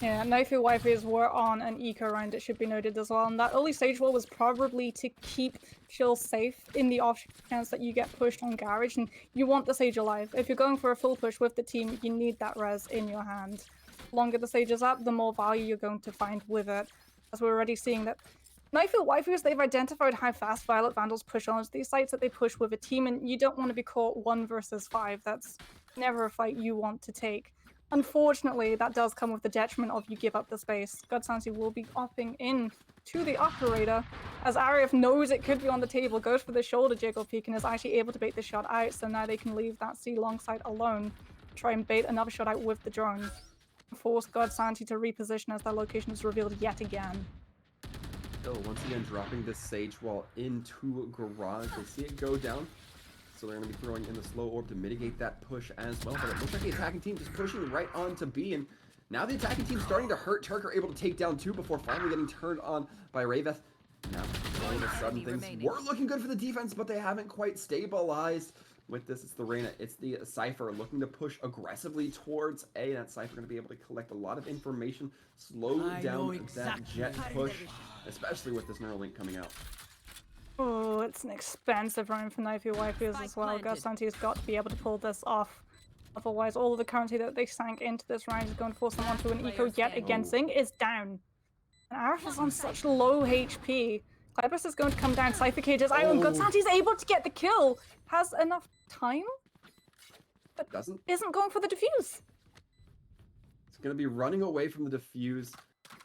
Yeah, Knifu Waifus were on an eco round, it should be noted as well, and that early Sage Wall was probably to keep Chill safe in the off chance that you get pushed on Garage, and you want the Sage alive. If you're going for a full push with the team, you need that res in your hand. The longer the Sage is up, the more value you're going to find with it, as we're already seeing that Knifu Waifus, they've identified how fast Violet Vandals push onto these sites, that they push with a team, and you don't want to be caught 1 versus 5. That's never a fight you want to take. Unfortunately, that does come with the detriment of you give up the space. Godsansi will be opting in to the operator, as Arif knows it could be on the table, goes for the shoulder jiggle peek, and is actually able to bait the shot out, so now they can leave that C long side alone, try and bait another shot out with the drone. Force Godsansi to reposition as their location is revealed yet again. Still, once again, dropping this Sage Wall into Garage. They see it go down. So they're going to be throwing in the slow orb to mitigate that push as well. But it looks like the attacking team just pushing right onto B. And now the attacking team starting to hurt. Turk are able to take down 2 before finally getting turned on by Raveth. Now, all of a sudden, things were looking good for the defense, but they haven't quite stabilized. With this, it's the Reyna, it's the Cypher looking to push aggressively towards A. And that Cypher going to be able to collect a lot of information, slow down that Jet push, especially with this Neuralink coming out. Oh, it's an expensive round for Knifu Waifus as well. Godsanti's got to be able to pull this off. Otherwise, all of the currency that they sank into this round is going to force them onto an eco yet again. Zing is down. And Arif is on such low HP. Klebus is going to come down. Cypher Cage is out, and Godsanti's able to get the kill. Has enough time, but isn't going for the defuse. It's going to be running away from the defuse.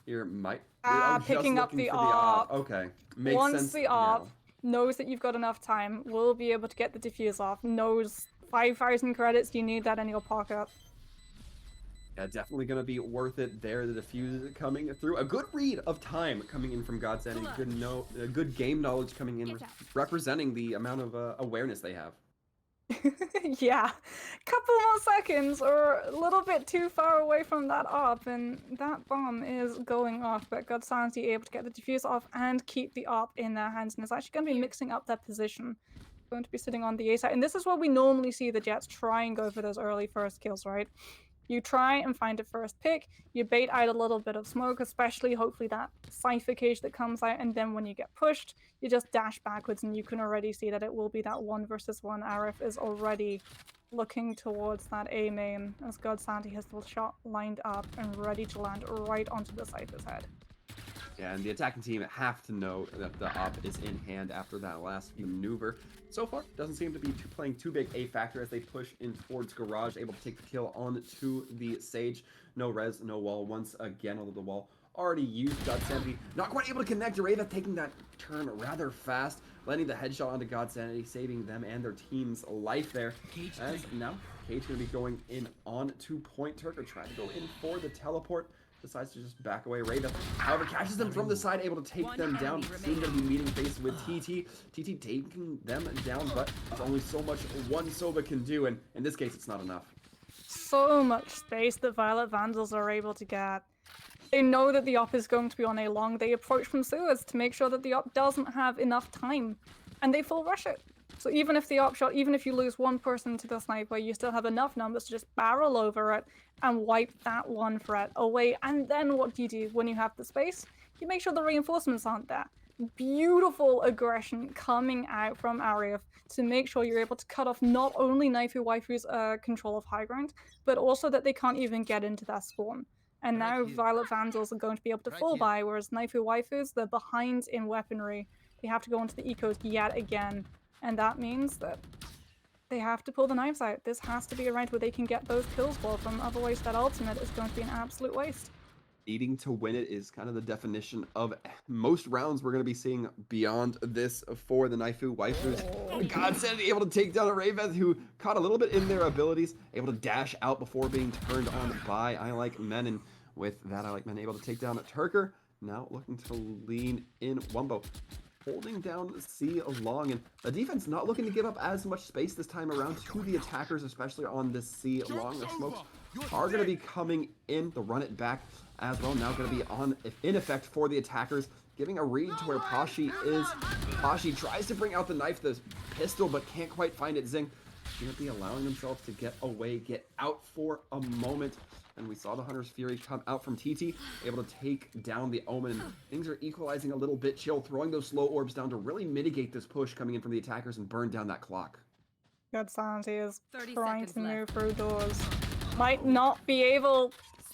Here, might... picking up the ARP. Okay, makes Once sense the ARP now. knows that you've got enough time, will be able to get the defuse off, knows 5,000 credits, you need that in your pocket. Yeah, definitely going to be worth it there. The defuse coming through. A good read of time coming in from Godsend. Good game knowledge coming in, representing the amount of awareness they have. Yeah, couple more seconds or a little bit too far away from that ARP, and that bomb is going off, but Godsanti able to get the defuse off and keep the ARP in their hands, and is actually going to be mixing up their position. Going to be sitting on the A side, and this is where we normally see the Jets try and go for those early first kills, right? You try and find a first pick, you bait out a little bit of smoke, especially hopefully that Cypher Cage that comes out, and then when you get pushed, you just dash backwards, and you can already see that it will be that 1 versus 1. Arif is already looking towards that A main, as Godsanti has the shot lined up and ready to land right onto the Cypher's head. Yeah, and the attacking team have to know that the op is in hand after that last maneuver. So far, doesn't seem to be playing too big a factor as they push in towards Garage, able to take the kill onto the Sage. No res, no wall once again, although the wall already used. God Sanity not quite able to connect. Rava taking that turn rather fast, landing the headshot onto God Sanity, saving them and their team's life there. As now, Cage going to be going in on 2 point. Turker trying to go in for the teleport. Decides to just back away. Raven, however, catches them from the side, able to take them down. Soon going to be meeting face with TT. TT taking them down, but there's only so much one Sova can do, and in this case, it's not enough. So much space that Violet Vandals are able to get. They know that the op is going to be on A long. They approach from sewers to make sure that the op doesn't have enough time, and they full rush it. So even if the op shot, even if you lose one person to the sniper, you still have enough numbers to just barrel over it and wipe that one threat away. And then what do you do when you have the space? You make sure the reinforcements aren't there. Beautiful aggression coming out from Ariev to make sure you're able to cut off not only Knifu Waifu's control of high ground, but also that they can't even get into that spawn. And now Violet Vandals are going to be able to fall by, whereas Knifu Waifus, they're behind in weaponry. They have to go onto the ecos yet again. And that means that they have to pull the knives out. This has to be a round where they can get those kills for them, otherwise that ultimate is going to be an absolute waste. Needing to win it is kind of the definition of most rounds we're going to be seeing beyond this for the Knifu Waifus. God Sanity able to take down a Raveth who caught a little bit in their abilities, able to dash out before being turned on by I Like Men, and with that I Like Men able to take down a Turker. Now looking to lean in Wumbo, holding down C long, and the defense not looking to give up as much space this time around to the attackers, especially on this C long. The smokes are going to be coming in to run it back as well. Now going to be in effect for the attackers, giving a read to where Pashi is. Pashi tries to bring out the knife, the pistol, but can't quite find it. Zing going to be allowing themselves to get away, get out for a moment. And we saw the Hunter's Fury come out from TT, able to take down the Omen. Things are equalizing a little bit. Chill throwing those slow orbs down to really mitigate this push coming in from the attackers and burn down that clock. God Sanity is trying to move through doors. Might not be able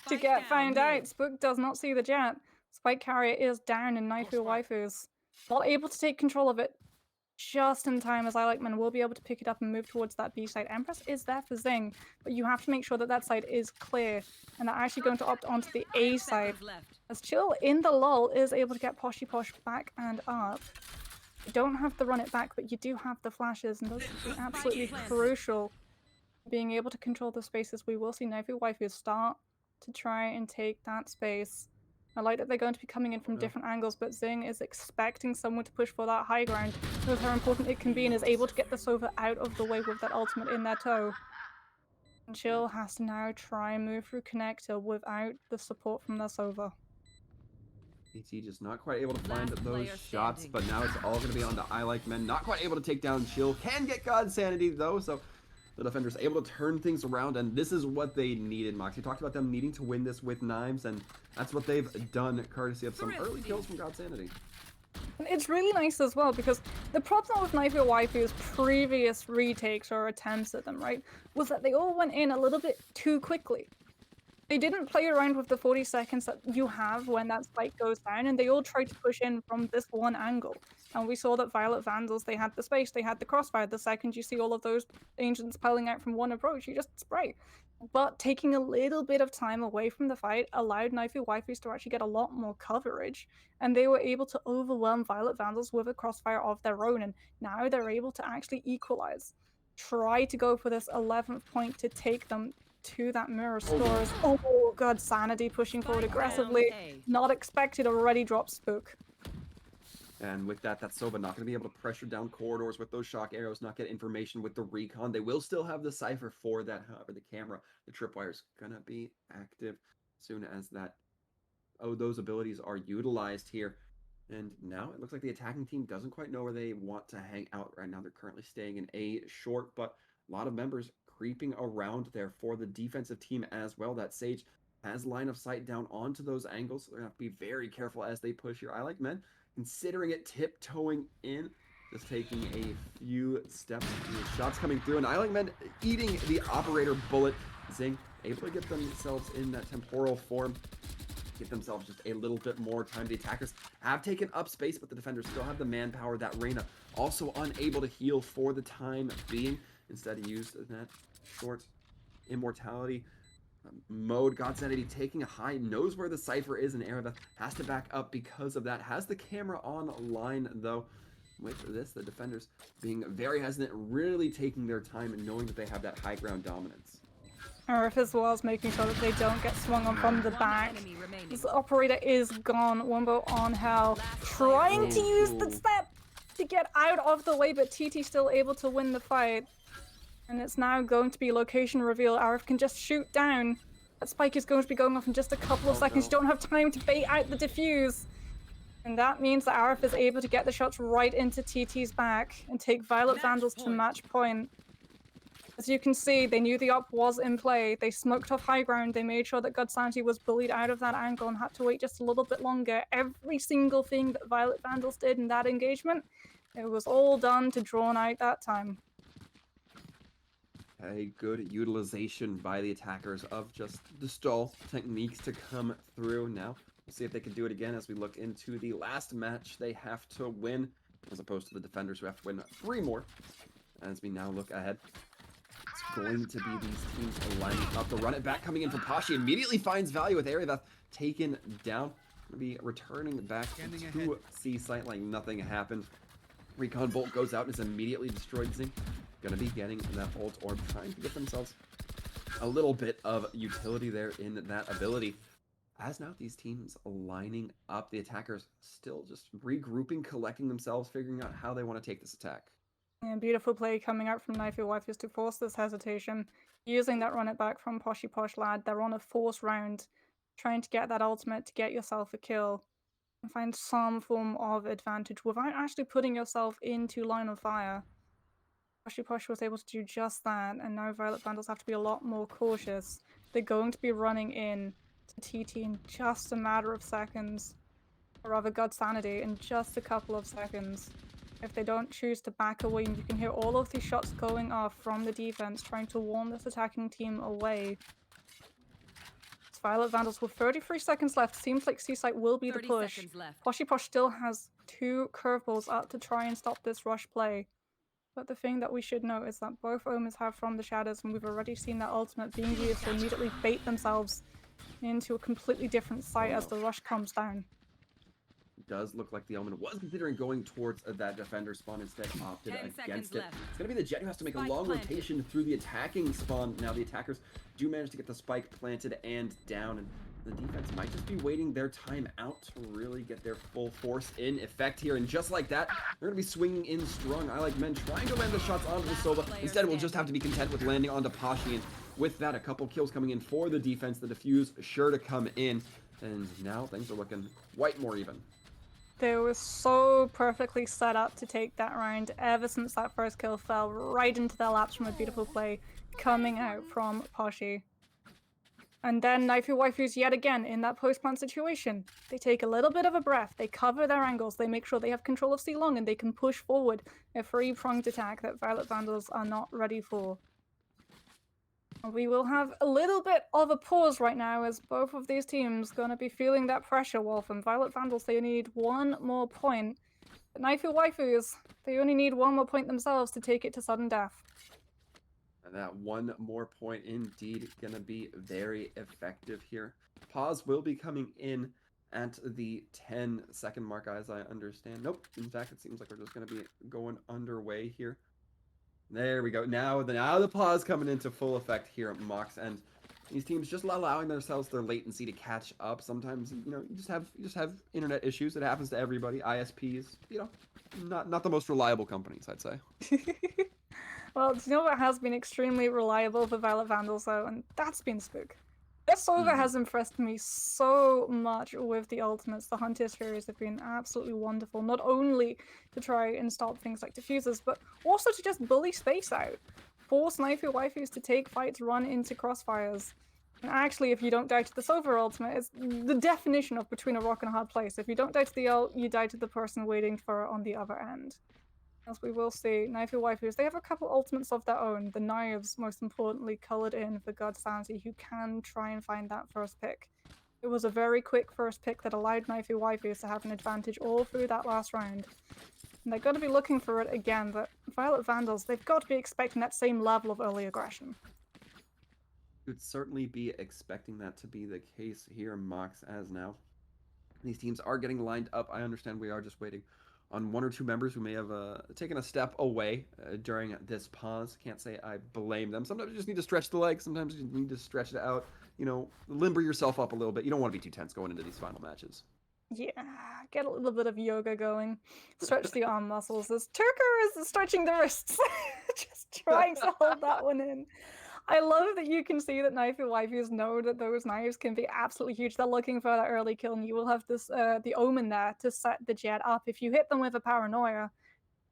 to get found out. Spook does not see the jet. Spike carrier is down in Knifu Waifus. Not able to take control of it just in time, as I Like Men will be able to pick it up and move towards that B side. Empress is there for Zing, but you have to make sure that that side is clear, and they're actually going to opt onto the A side. As Chill in the lull is able to get Poshy Posh back and up. You don't have to run it back, but you do have the flashes, and those are absolutely crucial. Being able to control the spaces, we will see Knifu Waifu start to try and take that space. I like that they're going to be coming in from different angles, but Zing is expecting someone to push for that high ground, knows how important it can be, and is able to get the Sova out of the way with that ultimate in their toe. And Chill has to now try and move through Connector without the support from their Sova. AT just not quite able to find those shots, but now it's all going to be on to I Like Men. Not quite able to take down Chill. Can get God Sanity, though, so the defenders able to turn things around, and this is what they needed. Moxie talked about them needing to win this with knives, and that's what they've done, courtesy of some early kills from God Sanity. It's really nice as well, because the problem with Knifu Waifu's previous retakes or attempts at them, right, was that they all went in a little bit too quickly. They didn't play around with the 40 seconds that you have when that spike goes down, and they all tried to push in from this one angle. And we saw that Violet Vandals, they had the space, they had the crossfire. The second you see all of those ancients piling out from one approach, you just spray. But taking a little bit of time away from the fight allowed Knifu Waifus to actually get a lot more coverage, and they were able to overwhelm Violet Vandals with a crossfire of their own, and now they're able to actually equalize. Try to go for this 11th point to take them to that mirror stores. Oh god, Sanity pushing forward aggressively. Not expected, already dropped Spook. And with that, that's Sova not going to be able to pressure down corridors with those shock arrows, not get information with the recon. They will still have the cipher for that, however, the camera, the tripwire's going to be active as soon as that, those abilities are utilized here. And now it looks like the attacking team doesn't quite know where they want to hang out right now. They're currently staying in A short, but a lot of members creeping around there for the defensive team as well. That Sage has line of sight down onto those angles, so they're going to have to be very careful as they push here. I Like Men considering it, tiptoeing in, just taking a few steps. Shots coming through, and I Like Men eating the operator bullet. Zing able to get themselves in that temporal form. get themselves just a little bit more time. The attackers have taken up space, but the defenders still have the manpower. That Reyna also unable to heal for the time being. Instead, used that short immortality mode. Godsanity taking a high, knows where the Cypher is, and Erebeth has to back up because of that. Has the camera online, though. With this, the defenders being very hesitant, really taking their time and knowing that they have that high ground dominance. Arif as well is making sure that they don't get swung on from the back. This operator is gone. Wumbo on hell, trying to use the step to get out of the way, but TT still able to win the fight. And it's now going to be location reveal. Arif can just shoot down. That spike is going to be going off in just a couple of seconds. You don't have time to bait out the defuse. And that means that Arif is able to get the shots right into TT's back and take Violet Vandals to match point. As you can see, they knew the op was in play. They smoked off high ground. They made sure that Godsanity was bullied out of that angle and had to wait just a little bit longer. Every single thing that Violet Vandals did in that engagement, it was all done to drawn out that time. A good utilization by the attackers of just the stall techniques to come through. Now, we'll see if they can do it again as we look into the last match they have to win, as opposed to the defenders who have to win 3 more. As we now look ahead, it's going to be these teams lining up. The run it back coming in from Pashi immediately finds value with Erebeth taken down. Gonna be returning back to C site like nothing happened. Recon Bolt goes out and is immediately destroyed. Zing gonna be getting that ult orb, trying to get themselves a little bit of utility there in that ability. As now these teams lining up, the attackers still just regrouping, collecting themselves, figuring out how they want to take this attack. And beautiful play coming out from Knifu Waifus to force this hesitation. Using that run it back from Poshy Posh Lad, they're on a force round, trying to get that ultimate to get yourself a kill and find some form of advantage without actually putting yourself into line of fire. Poshy Posh was able to do just that, and now Violet Vandals have to be a lot more cautious. They're going to be running in to TT in just a matter of seconds, or rather Godsanity in just a couple of seconds. If they don't choose to back away, and you can hear all of these shots going off from the defense, trying to warn this attacking team away. It's Violet Vandals with 33 seconds left. Seems like C-Site will be the push. Poshy Posh still has 2 curveballs up to try and stop this rush play. But the thing that we should note is that both Omens have From the Shadows, and we've already seen that ultimate being used to immediately bait themselves into a completely different site as the rush comes down. Does look like the Omen was considering going towards that defender spawn, instead opted against it. It's going to be the Jet who has to make a long rotation through the attacking spawn. Now the attackers do manage to get the spike planted and down, and the defense might just be waiting their time out to really get their full force in effect here. And just like that, they're going to be swinging in strong. I Like Men trying to land the shots onto the Sova. Instead, we'll just have to be content with landing onto Pashi, and with that, a couple kills coming in for the defense. The defuse sure to come in, and now things are looking quite more even. They were so perfectly set up to take that round ever since that first kill fell right into their laps from a beautiful play coming out from Poshy. And then Knifu Waifus yet again in that post-plant situation. They take a little bit of a breath, they cover their angles, they make sure they have control of C-Long, and they can push forward a 3-pronged attack that Violet Vandals are not ready for. We will have a little bit of a pause right now, as both of these teams gonna be feeling that pressure. While from Violet Vandals, they need 1 more point. But Knifu Waifus, they only need 1 more point themselves to take it to sudden death. And that 1 more point indeed gonna be very effective here. Pause will be coming in at the 10-second mark, as I understand. Nope, in fact, it seems like we're just gonna be going underway here. There we go. Now the pause coming into full effect here at Mox, and these teams just allowing themselves their latency to catch up. Sometimes, you just have internet issues. It happens to everybody. ISPs, not the most reliable companies, I'd say. Well, you know what has been extremely reliable for Violet Vandals though, and that's been Spook. This Sova has impressed me so much with the ultimates. The Hunter series have been absolutely wonderful, not only to try and stop things like diffusers, but also to just bully space out. Force Knifu Waifus to take fights, run into crossfires. And actually, if you don't die to the Sova ultimate, it's the definition of between a rock and a hard place. If you don't die to the ult, you die to the person waiting for it on the other end. As we will see, Knifu Waifus, they have a couple ultimates of their own. The knives, most importantly, coloured in for Godsanity, who can try and find that first pick. It was a very quick first pick that allowed Knifu Waifus to have an advantage all through that last round. And they're going to be looking for it again, but Violet Vandals, they've got to be expecting that same level of early aggression. Would certainly be expecting that to be the case here, Mox, as now these teams are getting lined up. I understand we are just waiting on one or two members who may have taken a step away during this pause. Can't say I blame them. Sometimes you just need to stretch the legs. Sometimes you need to stretch it out. You know, limber yourself up a little bit. You don't want to be too tense going into these final matches. Yeah, get a little bit of yoga going. Stretch the arm muscles. This Turker is stretching the wrists. Just trying to hold that one in. I love that you can see that Knifu Waifus know that those knives can be absolutely huge. They're looking for that early kill, and you will have this the Omen there to set the Jet up. If you hit them with a Paranoia,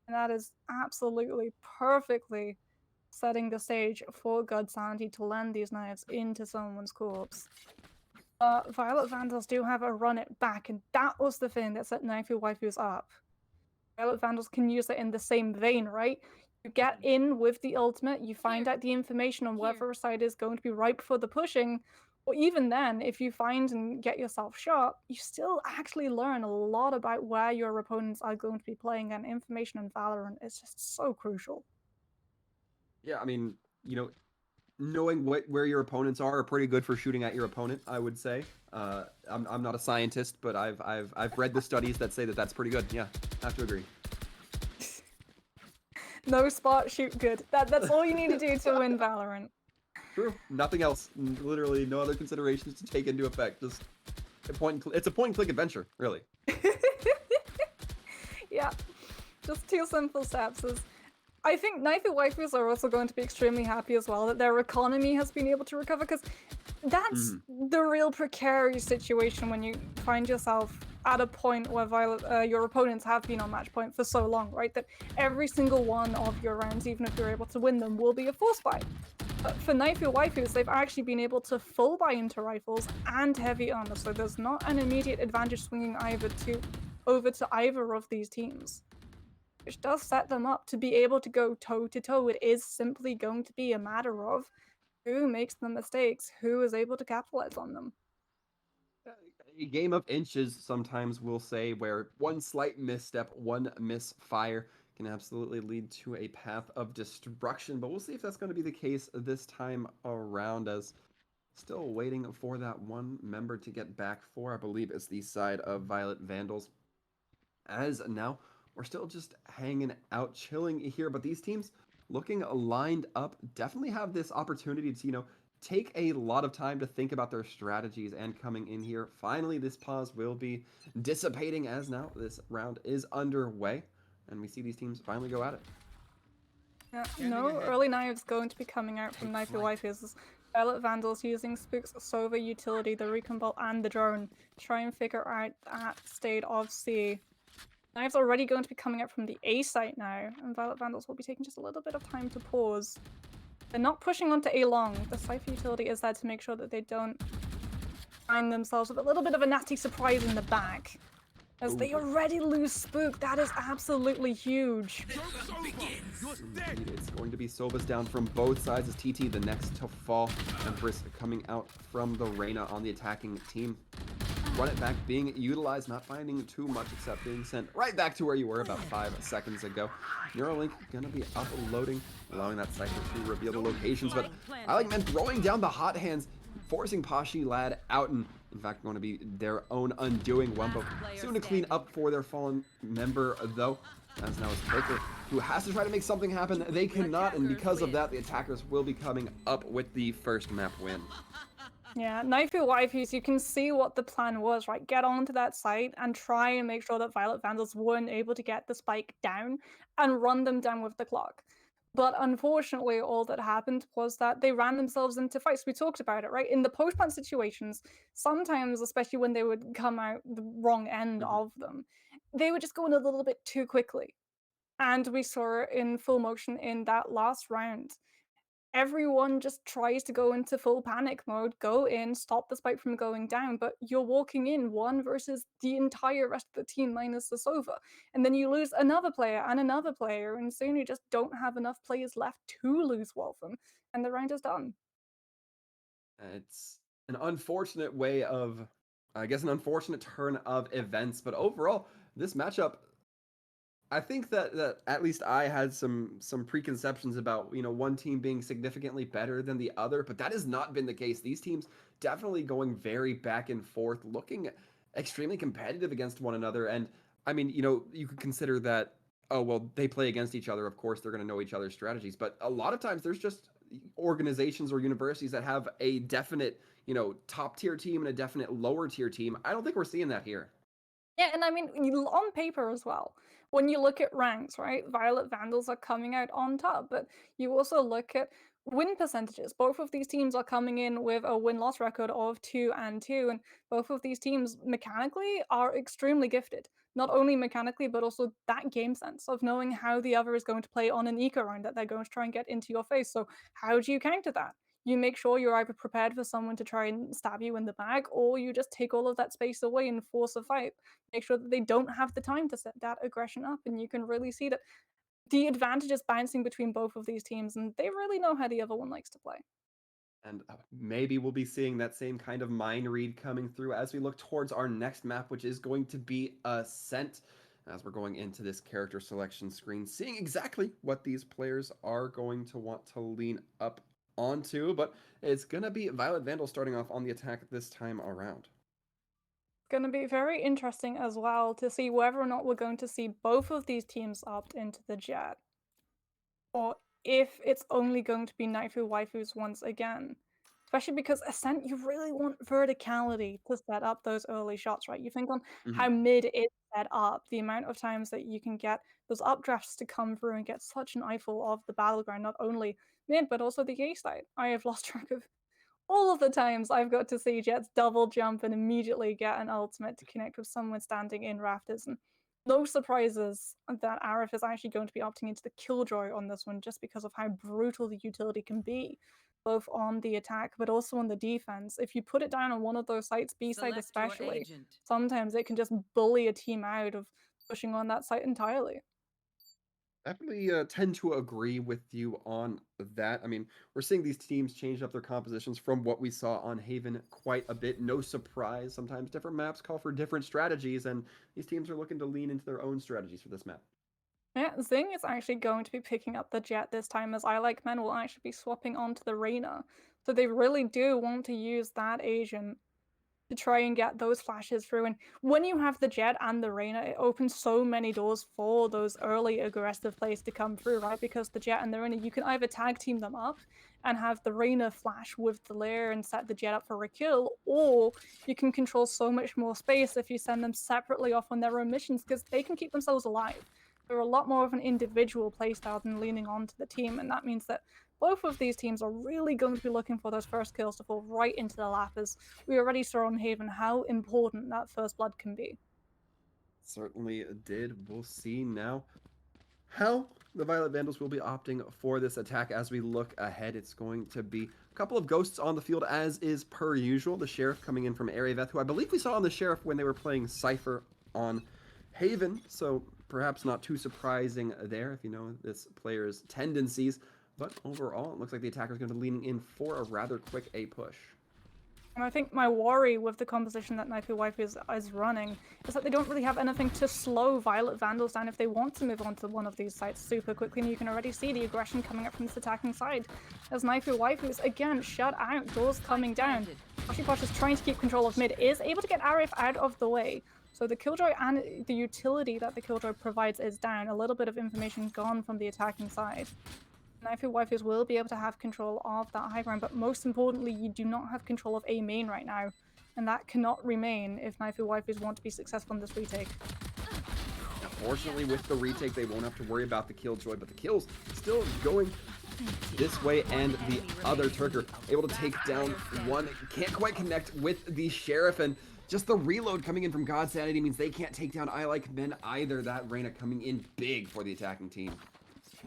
and that is absolutely perfectly setting the stage for God Sandy to land these knives into someone's corpse. Violet Vandals do have a run it back, and that was the thing that set Knifu Waifus up. Violet Vandals can use it in the same vein, right? You get in with the ultimate, you find out the information on whether side is going to be ripe for the pushing, or even then, if you find and get yourself shot, you still actually learn a lot about where your opponents are going to be playing, and information in Valorant is just so crucial. Yeah, I mean, you know, knowing where your opponents are pretty good for shooting at your opponent, I would say. I'm not a scientist, but I've read the studies that say that that's pretty good. Yeah, have to agree. No spot, shoot good. That's all you need to do to win Valorant. True. Nothing else. Literally, no other considerations to take into effect. Just it's a point and click adventure, really. Yeah, just two simple steps. I think Knifu Waifus are also going to be extremely happy as well that their economy has been able to recover, because that's the real precarious situation when you find yourself at a point where your opponents have been on match point for so long, right? That every single one of your rounds, even if you're able to win them, will be a force buy. But for Knifu Waifus, they've actually been able to full buy into rifles and heavy armor, so there's not an immediate advantage swinging over to either of these teams, which does set them up to be able to go toe-to-toe. It is simply going to be a matter of who makes the mistakes, who is able to capitalize on them. A game of inches, sometimes we'll say, where one slight misstep, one misfire can absolutely lead to a path of destruction. But we'll see if that's going to be the case this time around, as still waiting for that one member to get back for, I believe it's the side of Violet Vandals. As now, we're still just hanging out, chilling here, but these teams looking lined up definitely have this opportunity to, you know, take a lot of time to think about their strategies and coming in here. Finally, this pause will be dissipating as now this round is underway, and we see these teams finally go at it. Yeah, no early knives going to be coming out from Knifu Waifus. Violet Vandals using Spook's Sova utility, the Recon Bolt, and the drone to try and figure out that state of C. Knives already going to be coming out from the A site now, and Violet Vandals will be taking just a little bit of time to pause. They're not pushing onto A long. The Cypher utility is there to make sure that they don't find themselves with a little bit of a nasty surprise in the back. As they already lose Spook, that is absolutely huge. Indeed, it's going to be Sova's down from both sides as TT the next to fall. Empress coming out from the Reyna on the attacking team. Run it back being utilized, not finding too much except being sent right back to where you were about 5 seconds ago. Neuralink gonna be uploading, allowing that Cypher to reveal the locations, but I like men throwing down the hot hands, forcing Pashi Lad out, and in fact going to be their own undoing. Wumbo soon to clean up for their fallen member though, as now is Turker, who has to try to make something happen. They cannot, and because of that, the attackers will be coming up with the first map win. Yeah, Knifu Waifus, you can see what the plan was, right? Get onto that site and try and make sure that Violet Vandals weren't able to get the spike down and run them down with the clock. But unfortunately, all that happened was that they ran themselves into fights. We talked about it, right? In the post-plant situations, sometimes, especially when they would come out the wrong end of them, they would just go in a little bit too quickly. And we saw it in full motion in that last round. Everyone just tries to go into full panic mode, go in, stop the spike from going down, but you're walking in one versus the entire rest of the team minus the Sova. And then you lose another player, and soon you just don't have enough players left to lose Waltham, and the round is done. It's an unfortunate way of I guess an unfortunate turn of events, but overall, this matchup, I think that at least I had some preconceptions about, one team being significantly better than the other, but that has not been the case. These teams definitely going very back and forth, looking extremely competitive against one another. And I mean, you could consider that, oh well, they play against each other. Of course, they're going to know each other's strategies, but a lot of times there's just organizations or universities that have a definite, top tier team and a definite lower tier team. I don't think we're seeing that here. Yeah, and I mean, on paper as well, when you look at ranks, right, Violet Vandals are coming out on top, but you also look at win percentages. Both of these teams are coming in with a win-loss record of 2-2, and both of these teams mechanically are extremely gifted. Not only mechanically, but also that game sense of knowing how the other is going to play on an eco round that they're going to try and get into your face. So how do you counter that? You make sure you're either prepared for someone to try and stab you in the back, or you just take all of that space away and force a fight. Make sure that they don't have the time to set that aggression up, and you can really see that the advantage is bouncing between both of these teams, and they really know how the other one likes to play. And maybe we'll be seeing that same kind of mind read coming through as we look towards our next map, which is going to be Ascent. As we're going into this character selection screen, seeing exactly what these players are going to want to lean up onto. But it's going to be Violet Vandal starting off on the attack this time around. Going to be very interesting as well to see whether or not we're going to see both of these teams opt into the Jet, or if it's only going to be Knifu Waifus once again. Especially because Ascent, you really want verticality to set up those early shots, right? You think on how Mhm. mid is set up, the amount of times that you can get those updrafts to come through and get such an eyeful of the battleground, not only mid, but also the A side. I have lost track of all of the times I've got to see Jets double jump and immediately get an ultimate to connect with someone standing in rafters. And no surprises that Arif is actually going to be opting into the Killjoy on this one just because of how brutal the utility can be, both on the attack but also on the defense. If you put it down on one of those sites, B side especially, sometimes it can just bully a team out of pushing on that site entirely. Definitely tend to agree with you on that. I mean, we're seeing these teams change up their compositions from what we saw on Haven quite a bit. No surprise. Sometimes different maps call for different strategies, and these teams are looking to lean into their own strategies for this map. Yeah, Zing is actually going to be picking up the Jet this time, as I Like Men will actually be swapping onto the Reyna. So they really do want to use that agent to try and get those flashes through. And when you have the Jet and the Reyna, it opens so many doors for those early aggressive plays to come through, right? Because the Jet and the Reyna, you can either tag team them up and have the Reyna flash with the lair and set the Jet up for a kill, or you can control so much more space if you send them separately off on their own missions, because they can keep themselves alive. They're a lot more of an individual playstyle than leaning onto the team, and that means that both of these teams are really going to be looking for those first kills to fall right into the lap, as we already saw on Haven how important that first blood can be. Certainly did. We'll see now how the Violet Vandals will be opting for this attack as we look ahead. It's going to be a couple of ghosts on the field, as is per usual. The Sheriff coming in from Areveth, who I believe we saw on the Sheriff when they were playing Cypher on Haven, so perhaps not too surprising there if you know this player's tendencies. But overall, it looks like the attacker is going to be leaning in for a rather quick A push. And I think my worry with the composition that Knifu Waifus is running is that they don't really have anything to slow Violet Vandals down if they want to move on to one of these sites super quickly, and you can already see the aggression coming up from this attacking side. As Knifu Waifus, again, shut out, doors coming down. Posh is trying to keep control of mid, is able to get Arif out of the way. So the Killjoy and the utility that the Killjoy provides is down. A little bit of information gone from the attacking side. Knifu Waifus will be able to have control of that high ground, but most importantly, you do not have control of A main right now, and that cannot remain if Knifu Waifus want to be successful in this retake. Now, fortunately, with the retake, they won't have to worry about the Killjoy, but the kills still going this way, and the other Turker able to take down one. Can't quite connect with the Sheriff, and just the reload coming in from God Sanity means they can't take down I Like Men either. That Reyna coming in big for the attacking team.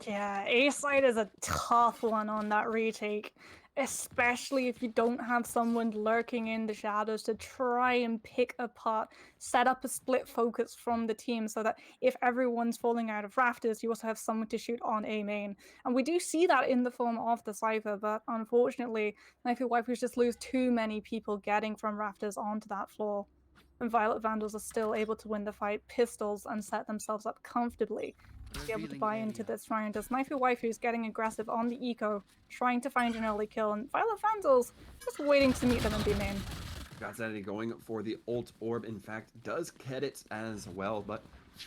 Yeah, A side is a tough one on that retake. especially if you don't have someone lurking in the shadows to try and pick apart, set up a split focus from the team so that if everyone's falling out of rafters, you also have someone to shoot on A main. And we do see that in the form of the Cypher, but unfortunately, Knifu Waifus just lose too many people getting from rafters onto that floor. And Violet Vandals are still able to win the fight, pistols, and set themselves up comfortably to be able to buy into this round as Knifu Waifu is getting aggressive on the eco, trying to find an early kill, and Violet Vandals just waiting to meet them in B main. Godsanity going for the ult orb, in fact, does get it as well, but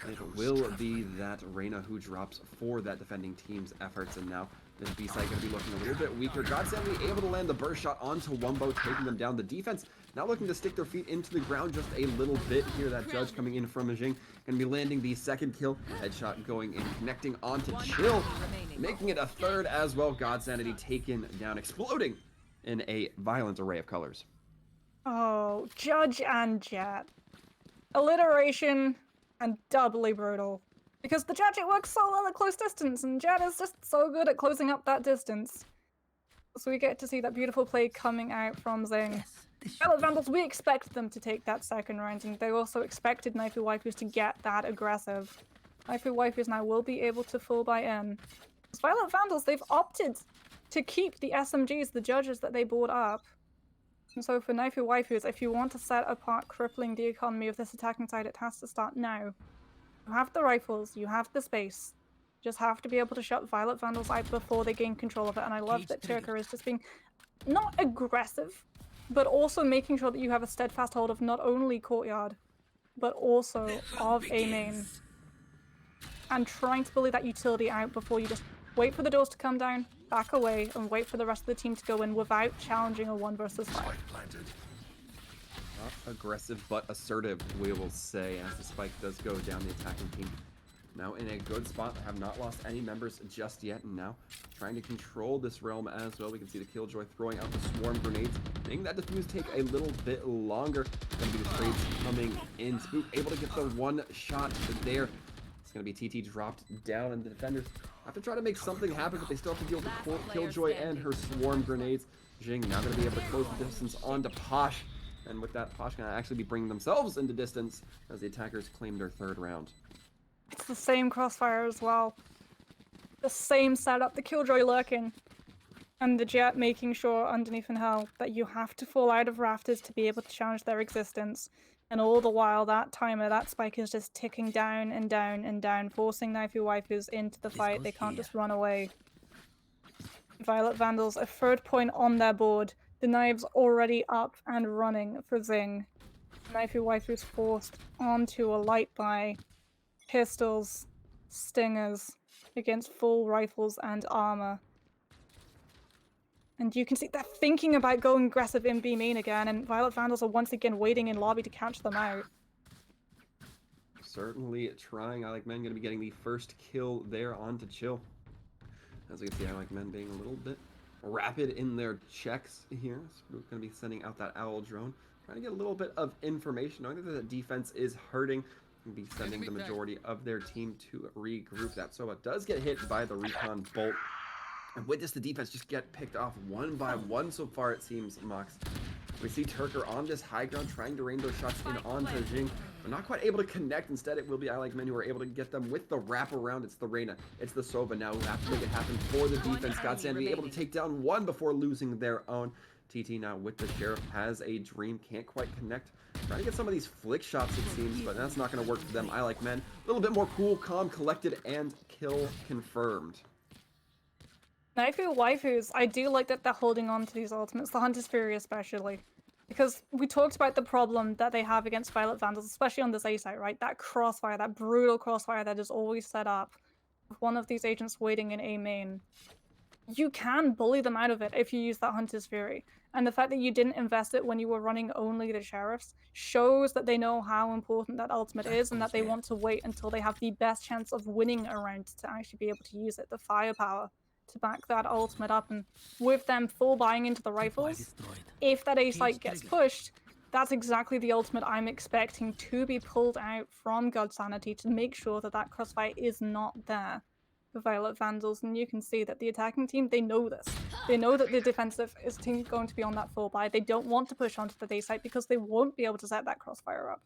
it will be that Reyna who drops for that defending team's efforts, and now this B-side going to be looking a little bit weaker. Godsanity able to land the burst shot onto Wumbo, taking them down. The defense now looking to stick their feet into the ground just a little bit here. That judge coming in from Jing, going to be landing the second kill. Headshot going in, connecting onto Chill, making it a third as well. Godsanity taken down, exploding in a violent array of colors. Oh, Judge and Jet. Alliteration and doubly brutal. Because the Judge, it works so well at close distance, and Jet is just so good at closing up that distance. So we get to see that beautiful play coming out from Zing. Violet Vandals, we expect them to take that second round, and they also expected Knifu Waifus to get that aggressive. Knifu Waifus now will be able to full buy in. Because Violet Vandals, they've opted to keep the SMGs, the judges that they bought up. And so for Knifu Waifus, if you want to set apart crippling the economy of this attacking side, it has to start now. You have the rifles, you have the space. You just have to be able to shut Violet Vandals out before they gain control of it. And I love that Turker is just being not aggressive, but also making sure that you have a steadfast hold of not only Courtyard, but also of A main. And trying to bully that utility out before you just wait for the doors to come down, back away, and wait for the rest of the team to go in without challenging a 1 versus 5. Not aggressive, but assertive, we will say, as the spike does go down. The attacking team now in a good spot, have not lost any members just yet, and now trying to control this realm as well. We can see the Killjoy throwing out the swarm grenades, making that defuse take a little bit longer. Gonna be the trades coming in. Spook able to get the one shot there. It's gonna be TT dropped down, and the defenders have to try to make something happen, but they still have to deal with Killjoy and her swarm grenades. Jing now gonna be able to close the distance onto Posh. And with that, Posh gonna actually be bringing themselves into distance as the attackers claim their third round. It's the same crossfire as well. The same setup, the Killjoy lurking. And the Jet making sure underneath in hell that you have to fall out of rafters to be able to challenge their existence. And all the while, that timer, that spike is just ticking down and down and down, forcing Knifu Waifus into the fight. They can't just run away. Violet Vandals, a third point on their board. The knives already up and running for Zing. Knifu Waifus forced onto a light buy. Pistols, stingers, against full rifles and armor. And you can see they're thinking about going aggressive in B main again, and Violet Vandals are once again waiting in lobby to catch them out. Certainly trying. I Like Men going to be getting the first kill there onto Chill. As we can see, I Like Men being a little bit rapid in their checks here. So we're going to be sending out that owl drone, trying to get a little bit of information, knowing that the defense is hurting. And be sending the majority of their team to regroup. That Sova does get hit by the recon bolt. And with this, the defense just get picked off one by one so far, it seems, Mox. We see Turker on this high ground trying to rain those shots in onto Jing, but not quite able to connect. Instead, it will be I Like Men who are able to get them with the wraparound. It's the Reyna, it's the Sova now who have to make it happen for the defense. Godsanity able to take down one before losing their own. TT now with the Sheriff has a dream, can't quite connect. Trying to get some of these flick shots, it seems, but that's not going to work for them. I Like Men, a little bit more cool, calm, collected, and kill confirmed. Knifu Waifus, I do like that they're holding on to these ultimates, the Hunter's Fury especially. Because we talked about the problem that they have against Violet Vandals, especially on this A site, right? That crossfire, that brutal crossfire that is always set up with one of these agents waiting in A main. You can bully them out of it if you use that Hunter's Fury. And the fact that you didn't invest it when you were running only the Sheriffs shows that they know how important that ultimate is and that they want to wait until they have the best chance of winning a round to actually be able to use it, the firepower to back that ultimate up. And with them full buying into the rifles, if that A site gets pushed, that's exactly the ultimate I'm expecting to be pulled out from Godsanity to make sure that that crossfire is not there. for Violet Vandals, and you can see that the attacking team, they know this. They know that the defensive is team going to be on that full buy. They don't want to push onto the day site because they won't be able to set that crossfire up.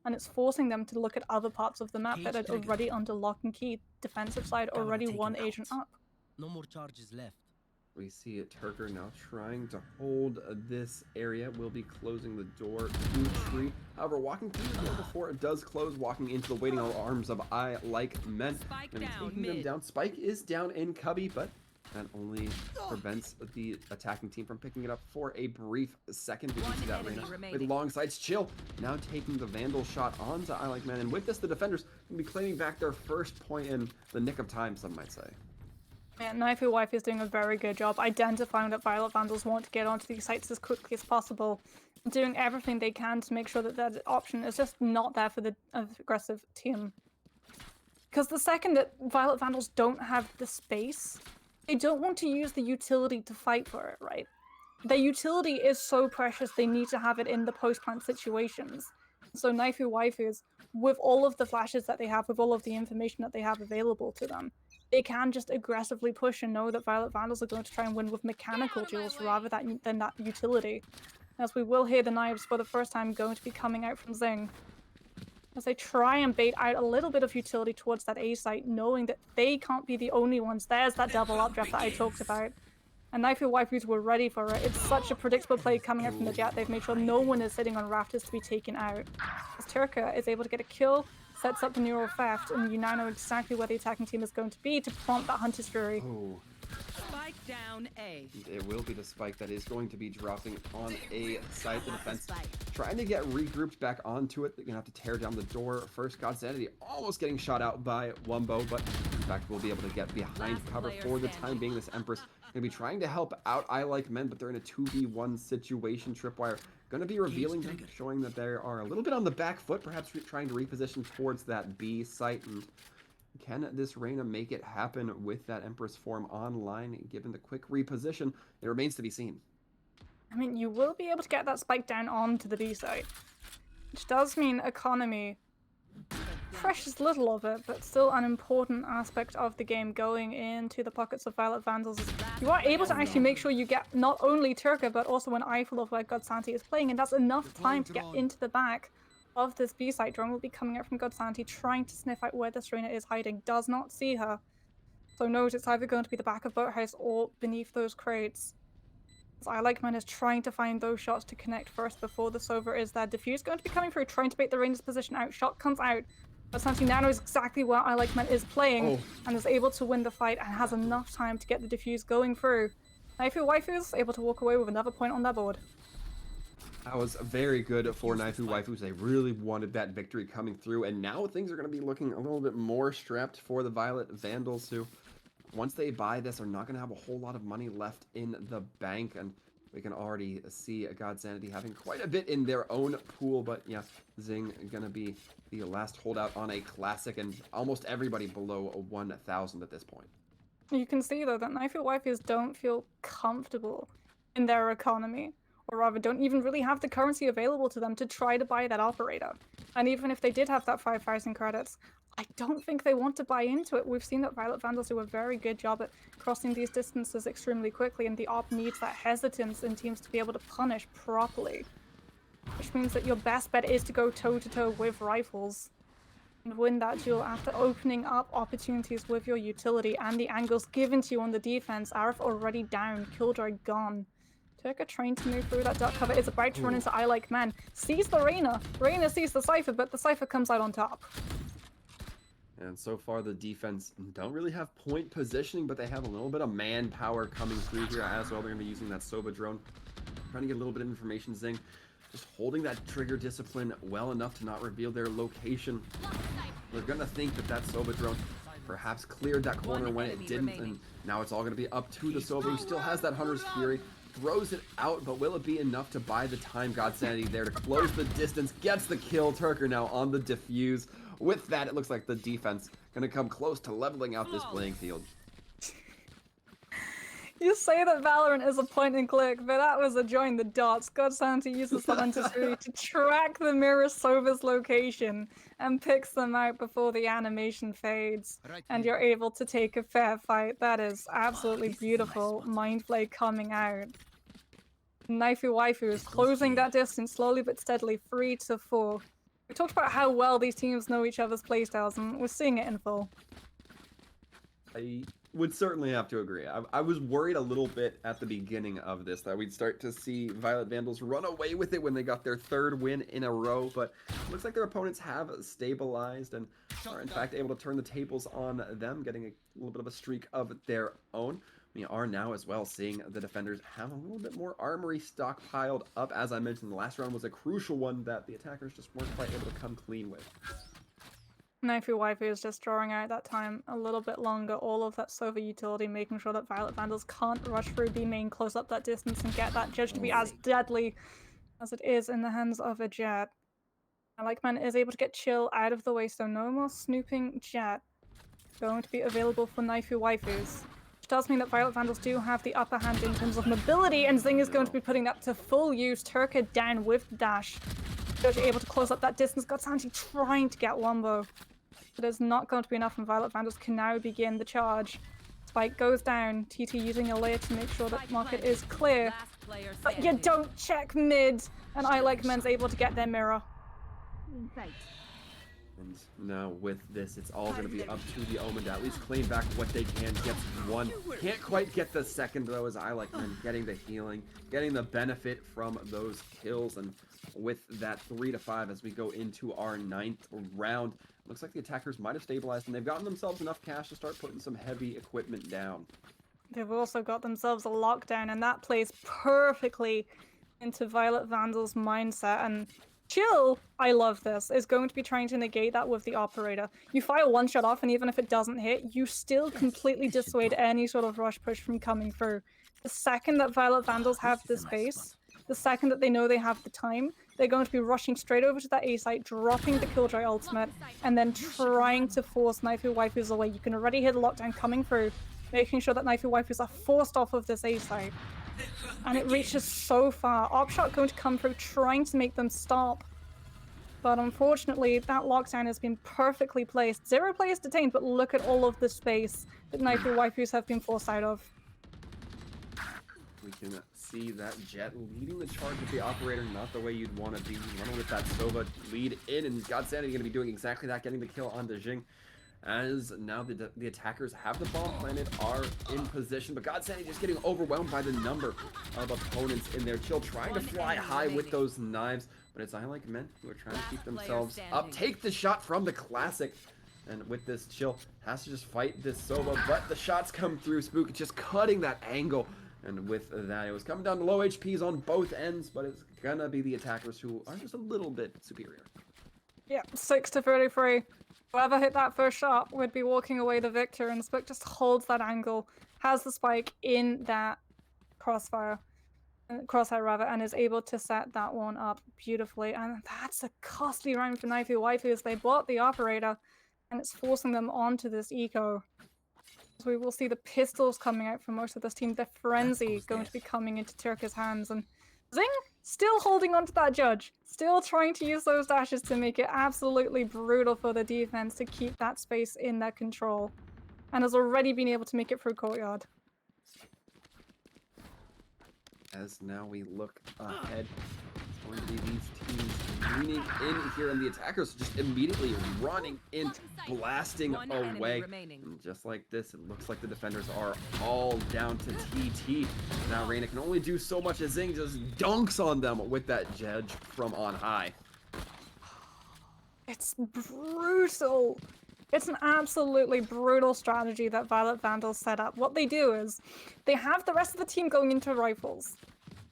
And it's forcing them to look at other parts of the map that are already under lock and key. Defensive side already one agent up. No more charges left. We see it, Turker now trying to hold this area. Will be closing the door to tree. However, walking through the door before it does close, walking into the waiting arms of I Like Men. Gonna be taking them down. Spike is down in Cubby, but that only prevents the attacking team from picking it up for a brief second. We can see that Reyna with long sights. Chill now taking the Vandal shot onto I Like Men. And with this, the defenders can be claiming back their first point in the nick of time, some might say. Yeah, Knifu Waifus is doing a very good job identifying that Violet Vandals want to get onto these sites as quickly as possible, doing everything they can to make sure that that option is just not there for the aggressive team. Because the second that Violet Vandals don't have the space, they don't want to use the utility to fight for it, right? Their utility is so precious, they need to have it in the post-plant situations. So Knifu Waifus, with all of the flashes that they have, with all of the information that they have available to them, they can just aggressively push and know that Violet Vandals are going to try and win with mechanical duels rather than that utility. As we will hear the knives for the first time going to be coming out from Zing. As they try and bait out a little bit of utility towards that A site, knowing that they can't be the only ones. There's that double updraft that I talked about. And Knifu Waifus were ready for it. It's such a predictable play coming out from the Jet. They've made sure no one is sitting on rafters to be taken out. As Turka is able to get a kill, sets up the neural theft, and you now know exactly where the attacking team is going to be to prompt that Hunter's Fury. Oh. Spike down A. It will be the spike that is going to be dropping on A side. The defense trying to get regrouped back onto it. They're going to have to tear down the door first. God's Sanity almost getting shot out by Wumbo, but in fact we'll be able to get behind cover for the time being. This Empress going to be trying to help out I Like Men, but they're in a 2v1 situation. Tripwire going to be revealing them, showing that they are a little bit on the back foot, perhaps trying to reposition towards that B site. And can this Reyna make it happen with that Empress form online, given the quick reposition? It remains to be seen. I mean, you will be able to get that spike down onto the B site, which does mean economy. Precious little of it, but still an important aspect of the game going into the pockets of Violet Vandals. You are able to actually make sure you get not only Turka, but also an eyeful of where God Santi is playing, and that's enough time to get into the back of this B site. Drone will be coming out from God Santi, trying to sniff out where this Reyna is hiding. Does not see her. So knows it's either going to be the back of Boathouse or beneath those crates. As I Like Men is trying to find those shots to connect first before the Sova is there. Diffuse going to be coming through, trying to bait the Reyna's position out. Shot comes out. But Santi now knows exactly where I Like Men is playing and is able to win the fight and has enough time to get the diffuse going through. Knifu Waifus able to walk away with another point on their board. That was very good for Knifu Waifus. They really wanted that victory coming through, and now things are going to be looking a little bit more strapped for the Violet Vandals, who, once they buy this, are not going to have a whole lot of money left in the bank. And we can already see God Sanity having quite a bit in their own pool, but yes, Zing going to be the last holdout on a classic, and almost everybody below a 1,000 at this point. You can see, though, that Knifu Waifus don't feel comfortable in their economy, or rather don't even really have the currency available to them to try to buy that operator. And even if they did have that 5,000 credits, I don't think they want to buy into it. We've seen that Violet Vandals do a very good job at crossing these distances extremely quickly, and the op needs that hesitance in teams to be able to punish properly. Which means that your best bet is to go toe-to-toe with rifles and win that duel after opening up opportunities with your utility and the angles given to you on the defense. Arif already down, Killjoy gone. Turka trying to move through that duck cover, is about to run into I Like Men. Sees the Reyna. Reyna sees the Cypher, but the Cypher comes out on top. And so far the defense don't really have point positioning, but they have a little bit of manpower coming through here as well. They're going to be using that Sova drone. Trying to get a little bit of information. Zing just holding that trigger discipline well enough to not reveal their location. They're going to think that that Sova drone perhaps cleared that corner when it didn't, and now it's all going to be up to the Sova, who still has that Hunter's Fury. Throws it out, but will it be enough to buy the time? God Sanity there to close the distance, gets the kill. Turker now on the diffuse. With that, it looks like the defense gonna come close to leveling out this playing field. You say that Valorant is a point and click, but that was a join the dots. God Santa uses the Hunter's Fury to track the mirror Sova's location and picks them out before the animation fades. Right And here. you're able to take a fair fight. That is absolutely beautiful mind play coming out. Knifu Waifu is closing that distance slowly but steadily, 3-4. We talked about how well these teams know each other's playstyles, and we're seeing it in full. I would certainly have to agree. I was worried a little bit at the beginning of this that we'd start to see Violet Vandals run away with it when they got their 3rd win in a row, but it looks like their opponents have stabilized and are in fact able to turn the tables on them, getting a little bit of a streak of their own. We are now as well seeing the defenders have a little bit more armory stockpiled up. As I mentioned, the last round was a crucial one that the attackers just weren't quite able to come clean with. Knifu Waifu is just drawing out that time a little bit longer, all of that Sova utility, making sure that Violet Vandals can't rush through B main, close up that distance, and get that Judge to be as deadly as it is in the hands of a Jet. Like-Man is able to get Chill out of the way, so no more snooping Jet going to be available for Knifu Waifus. Which does mean that Violet Vandals do have the upper hand in terms of mobility, and Zing is going to be putting that to full use. Turka down with the dash. Judge able to close up that distance. Got Santi trying to get Wombo. But it's not going to be enough, and Violet Vandals can now begin the charge. Spike goes down, TT using a layer to make sure that market is clear. But you don't check mid, and Like-Man's able to get their mirror. And now with this, it's all going to be up to the Omen to at least claim back what they can. Gets one. Can't quite get the second, though, as Like-Man getting the healing, getting the benefit from those kills. And with that 3-5 as we go into our 9th round, looks like the attackers might have stabilized, and they've gotten themselves enough cash to start putting some heavy equipment down. They've also got themselves a lockdown, and that plays perfectly into Violet Vandal's mindset. And Chill, I love this, is going to be trying to negate that with the Operator. You fire one shot off, and even if it doesn't hit, you still completely dissuade any sort of rush push from coming through. The second that Violet Vandals have the space, the second that they know they have the time, they're going to be rushing straight over to that A site, dropping the Killjoy ultimate, and then trying to force Knifu Waifus away. You can already hear the lockdown coming through, making sure that Knifu Waifus are forced off of this A site. And it reaches so far. Opshot going to come through, trying to make them stop. But unfortunately, that lockdown has been perfectly placed. 0 players detained, but look at all of the space that Knifu Waifus have been forced out of. We can see that Jet leading the charge with the Operator, not the way you'd want to be. You want to let that Sova lead in, and God Sanity going to be doing exactly that, getting the kill on Jing. As now the attackers have the bomb planted, are in position, but God Sanity just getting overwhelmed by the number of opponents in there. Chill trying to fly high with those knives, but it's Like-Men who are trying to keep themselves up. Take the shot from the Classic. And with this, Chill has to just fight this Sova, but the shots come through. Spook just cutting that angle. And with that, it was coming down to low HPs on both ends, but it's gonna be the attackers who are just a little bit superior. Yeah, 6-33. Whoever hit that first shot would be walking away the victor, and Spook just holds that angle, has the spike in that crosshair rather, and is able to set that one up beautifully. And that's a costly round for Knifu Waifus. They bought the Operator, and it's forcing them onto this eco. So we will see the pistols coming out for most of this team. The Frenzy going to be coming into Turka's hands. And Zing still holding on to that Judge. Still trying to use those dashes to make it absolutely brutal for the defense to keep that space in their control. And has already been able to make it through Courtyard. As now we look ahead, it's going to be these teams leaning in here, and the attackers just immediately running in, blasting away. And just like this, it looks like the defenders are all down to TT. Now Reyna can only do so much as Zing just dunks on them with that Judge from on high. It's brutal. It's an absolutely brutal strategy that Violet Vandals set up. What they do is, they have the rest of the team going into rifles.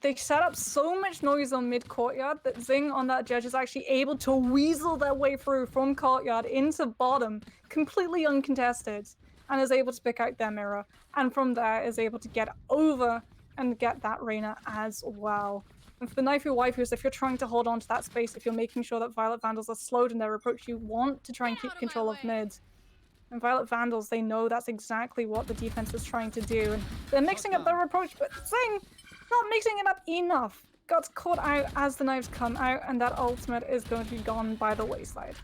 They set up so much noise on mid-courtyard that Zing on that Judge is actually able to weasel their way through from courtyard into bottom, completely uncontested, and is able to pick out their mirror. And from there is able to get over and get that Reyna as well. And for the Knifu Waifus, if you're trying to hold on to that space, if you're making sure that Violet Vandals are slowed in their approach, you want to try and keep control of mid. And Violet Vandals, they know that's exactly what the defense is trying to do. And they're mixing up their approach, but Zing not mixing it up enough. Got caught out as the knives come out, and that ultimate is going to be gone by the wayside.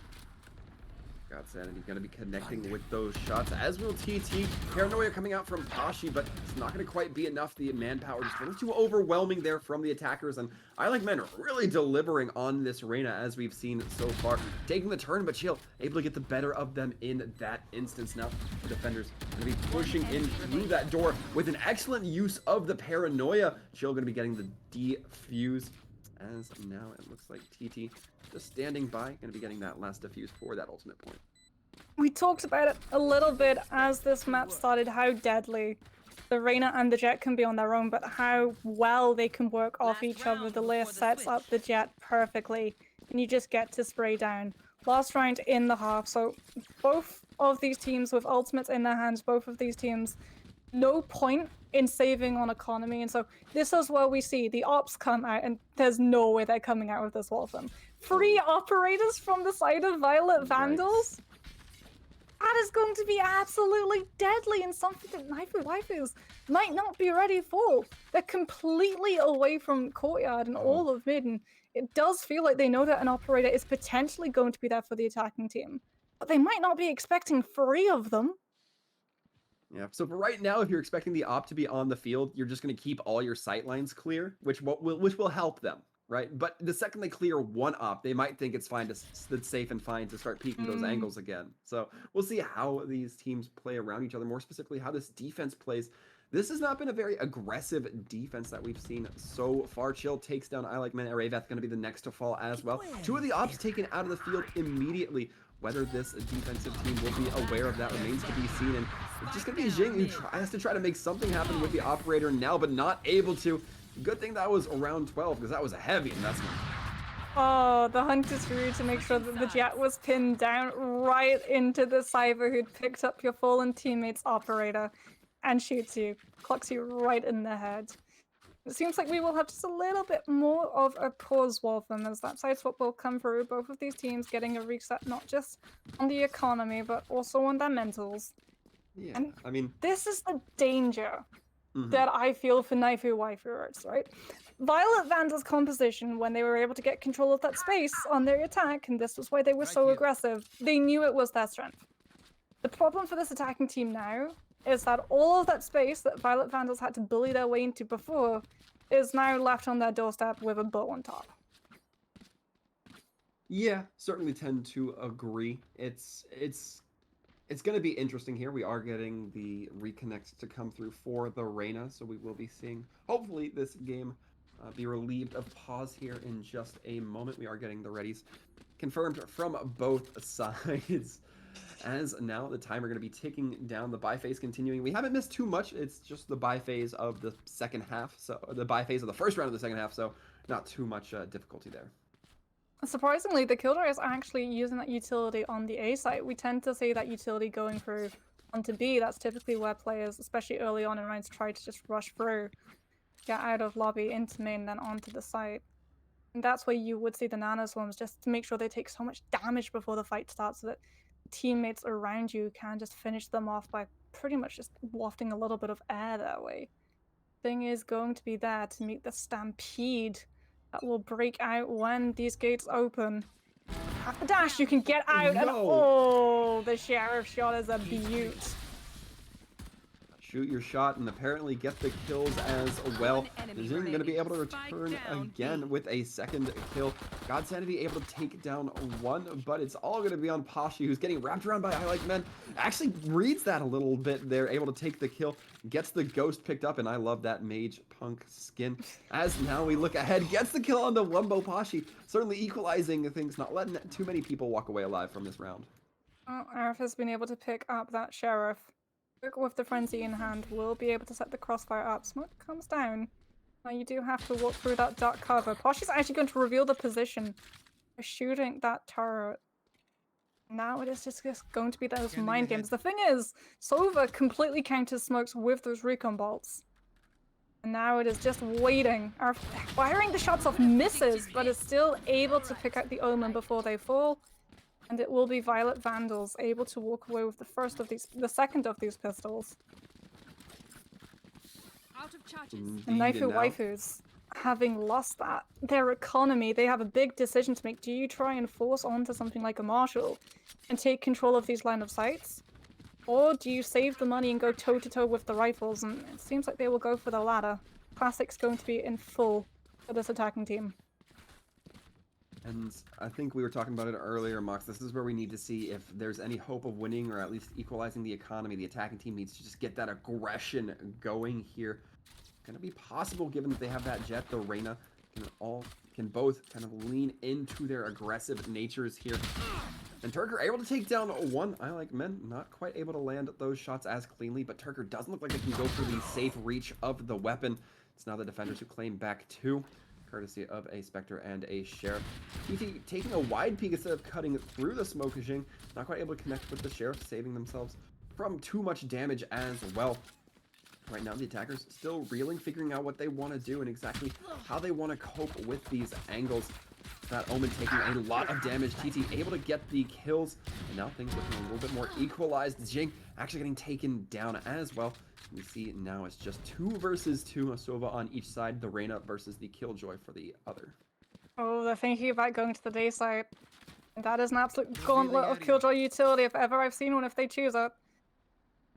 God Sanity going to be connecting with those shots, as will TT. Paranoia coming out from Pashi, but it's not going to quite be enough. The manpower just a little too overwhelming there from the attackers, and I Like Men really delivering on this Reyna, as we've seen so far. Taking the turn, but Chill able to get the better of them in that instance. Now the defenders going to be pushing in through that door with an excellent use of the Paranoia. Chill going to be getting the defuse, as now it looks like TT just standing by, going to be getting that last defuse for that ultimate point. We talked about it a little bit as this map started, how deadly the Reyna and the Jet can be on their own, but how well they can work off each other. The Leia sets up the Jet perfectly, and you just get to spray down. Last round in the half, so both of these teams with ultimates in their hands, both of these teams, no point in saving on economy, and so this is where we see the ops come out, and there's no way they're coming out with this Wolfen. 3 operators from the side of Violet Vandals? That is going to be absolutely deadly, and something that Knifu Waifus might not be ready for. They're completely away from Courtyard and all of mid, and it does feel like they know that an operator is potentially going to be there for the attacking team, but they might not be expecting 3 of them. Yeah, so for right now, if you're expecting the op to be on the field, you're just going to keep all your sight lines clear, which will help them, right? But the second they clear one op, they might think it's safe and fine to start peeking those angles again. So we'll see how these teams play around each other, more specifically how this defense plays. This has not been a very aggressive defense that we've seen so far. Chill takes down I Like Men. Aravath going to be the next to fall as well. 2 of the ops taken out of the field immediately. Whether this defensive team will be aware of that remains to be seen, and it's just going to be Jing who has to try to make something happen with the operator now, but not able to. Good thing that was around 12, because that was a heavy investment. Oh, the hunt is through to make sure that the Jet was pinned down right into the Cyber, who'd picked up your fallen teammate's operator and shoots you, clocks you right in the head. It seems like we will have just a little bit more of a pause while them, as that sideswap will come through. Both of these teams getting a reset, not just on the economy, but also on their mentals. Yeah, and I mean, this is the danger that I feel for Knifu Waifus, right? Violet Vandals' composition, when they were able to get control of that space on their attack, and this was why they were so aggressive, they knew it was their strength. The problem for this attacking team now is that all of that space that Violet Vandals had to bully their way into before is now left on their doorstep with a bow on top. Yeah, certainly tend to agree. It's going to be interesting here. We are getting the reconnect to come through for the Reyna, so we will be seeing, hopefully, this game be relieved of pause here in just a moment. We are getting the readies confirmed from both sides. As now the timer going to be ticking down, the buy phase continuing. We haven't missed too much. It's just the buy phase of the second half, so the buy phase of the first round of the second half, so not too much difficulty there. Surprisingly, the Killjoy is actually using that utility on the A site. We tend to see that utility going through onto B. That's typically where players, especially early on in rounds, try to just rush through, get out of lobby, into main, then onto the site. And that's where you would see the nanoswarms, just to make sure they take so much damage before the fight starts, so that teammates around you can just finish them off by pretty much just wafting a little bit of air that way. Thing is going to be there to meet the stampede that will break out when these gates open. At the dash, you can get out, and oh, the sheriff shot is a beaut. Shoot your shot and apparently get the kills as well. Zing going to be able to return again with a second kill. God Sanity able to take down one, but it's all going to be on Pashi, who's getting wrapped around by I Like Men. Actually reads that a little bit there, able to take the kill, gets the ghost picked up, and I love that mage punk skin. As now we look ahead, gets the kill on the Wumbo Pashi, certainly equalizing things, not letting too many people walk away alive from this round. Oh, Arif has been able to pick up that sheriff. With the frenzy in hand, will be able to set the crossfire up. Smoke comes down. Now you do have to walk through that dark cover. Poshi's actually going to reveal the position by shooting that turret. Now it is just going to be those mind games. The thing is, Sova completely counters smokes with those recon bolts. And now it is just waiting. Firing the shots off misses, but is still able to pick out the omen before they fall. And it will be Violet Vandals able to walk away with the second of these pistols. Out of charges. And Indeed, Knifu and now- Waifus, having lost their economy, they have a big decision to make. Do you try and force onto something like a Marshall and take control of these line of sights? Or do you save the money and go toe-to-toe with the rifles? And it seems like they will go for the latter. Classic's going to be in full for this attacking team. And I think we were talking about it earlier, Mox. This is where we need to see if there's any hope of winning or at least equalizing the economy. The attacking team needs to just get that aggression going here. Gonna be possible given that they have that jet. The Reyna can both kind of lean into their aggressive natures here. And Turker able to take down one. I like men, not quite able to land those shots as cleanly, but Turker doesn't look like they can go for the safe reach of the weapon. It's now the defenders who claim back two, courtesy of a Spectre and a Sheriff. TT taking a wide peek instead of cutting through the smokaging, not quite able to connect with the Sheriff, saving themselves from too much damage as well. Right now, the attackers still reeling, figuring out what they want to do and exactly how they want to cope with these angles. That Omen taking a lot of damage. TT able to get the kills. And now things looking a little bit more equalized. Jing actually getting taken down as well. We see now it's just 2 versus 2. Sova on each side. The Reyna versus the Killjoy for the other. Oh, they're thinking about going to the day site. That is an absolute gauntlet of Killjoy utility if ever I've seen one, if they choose it.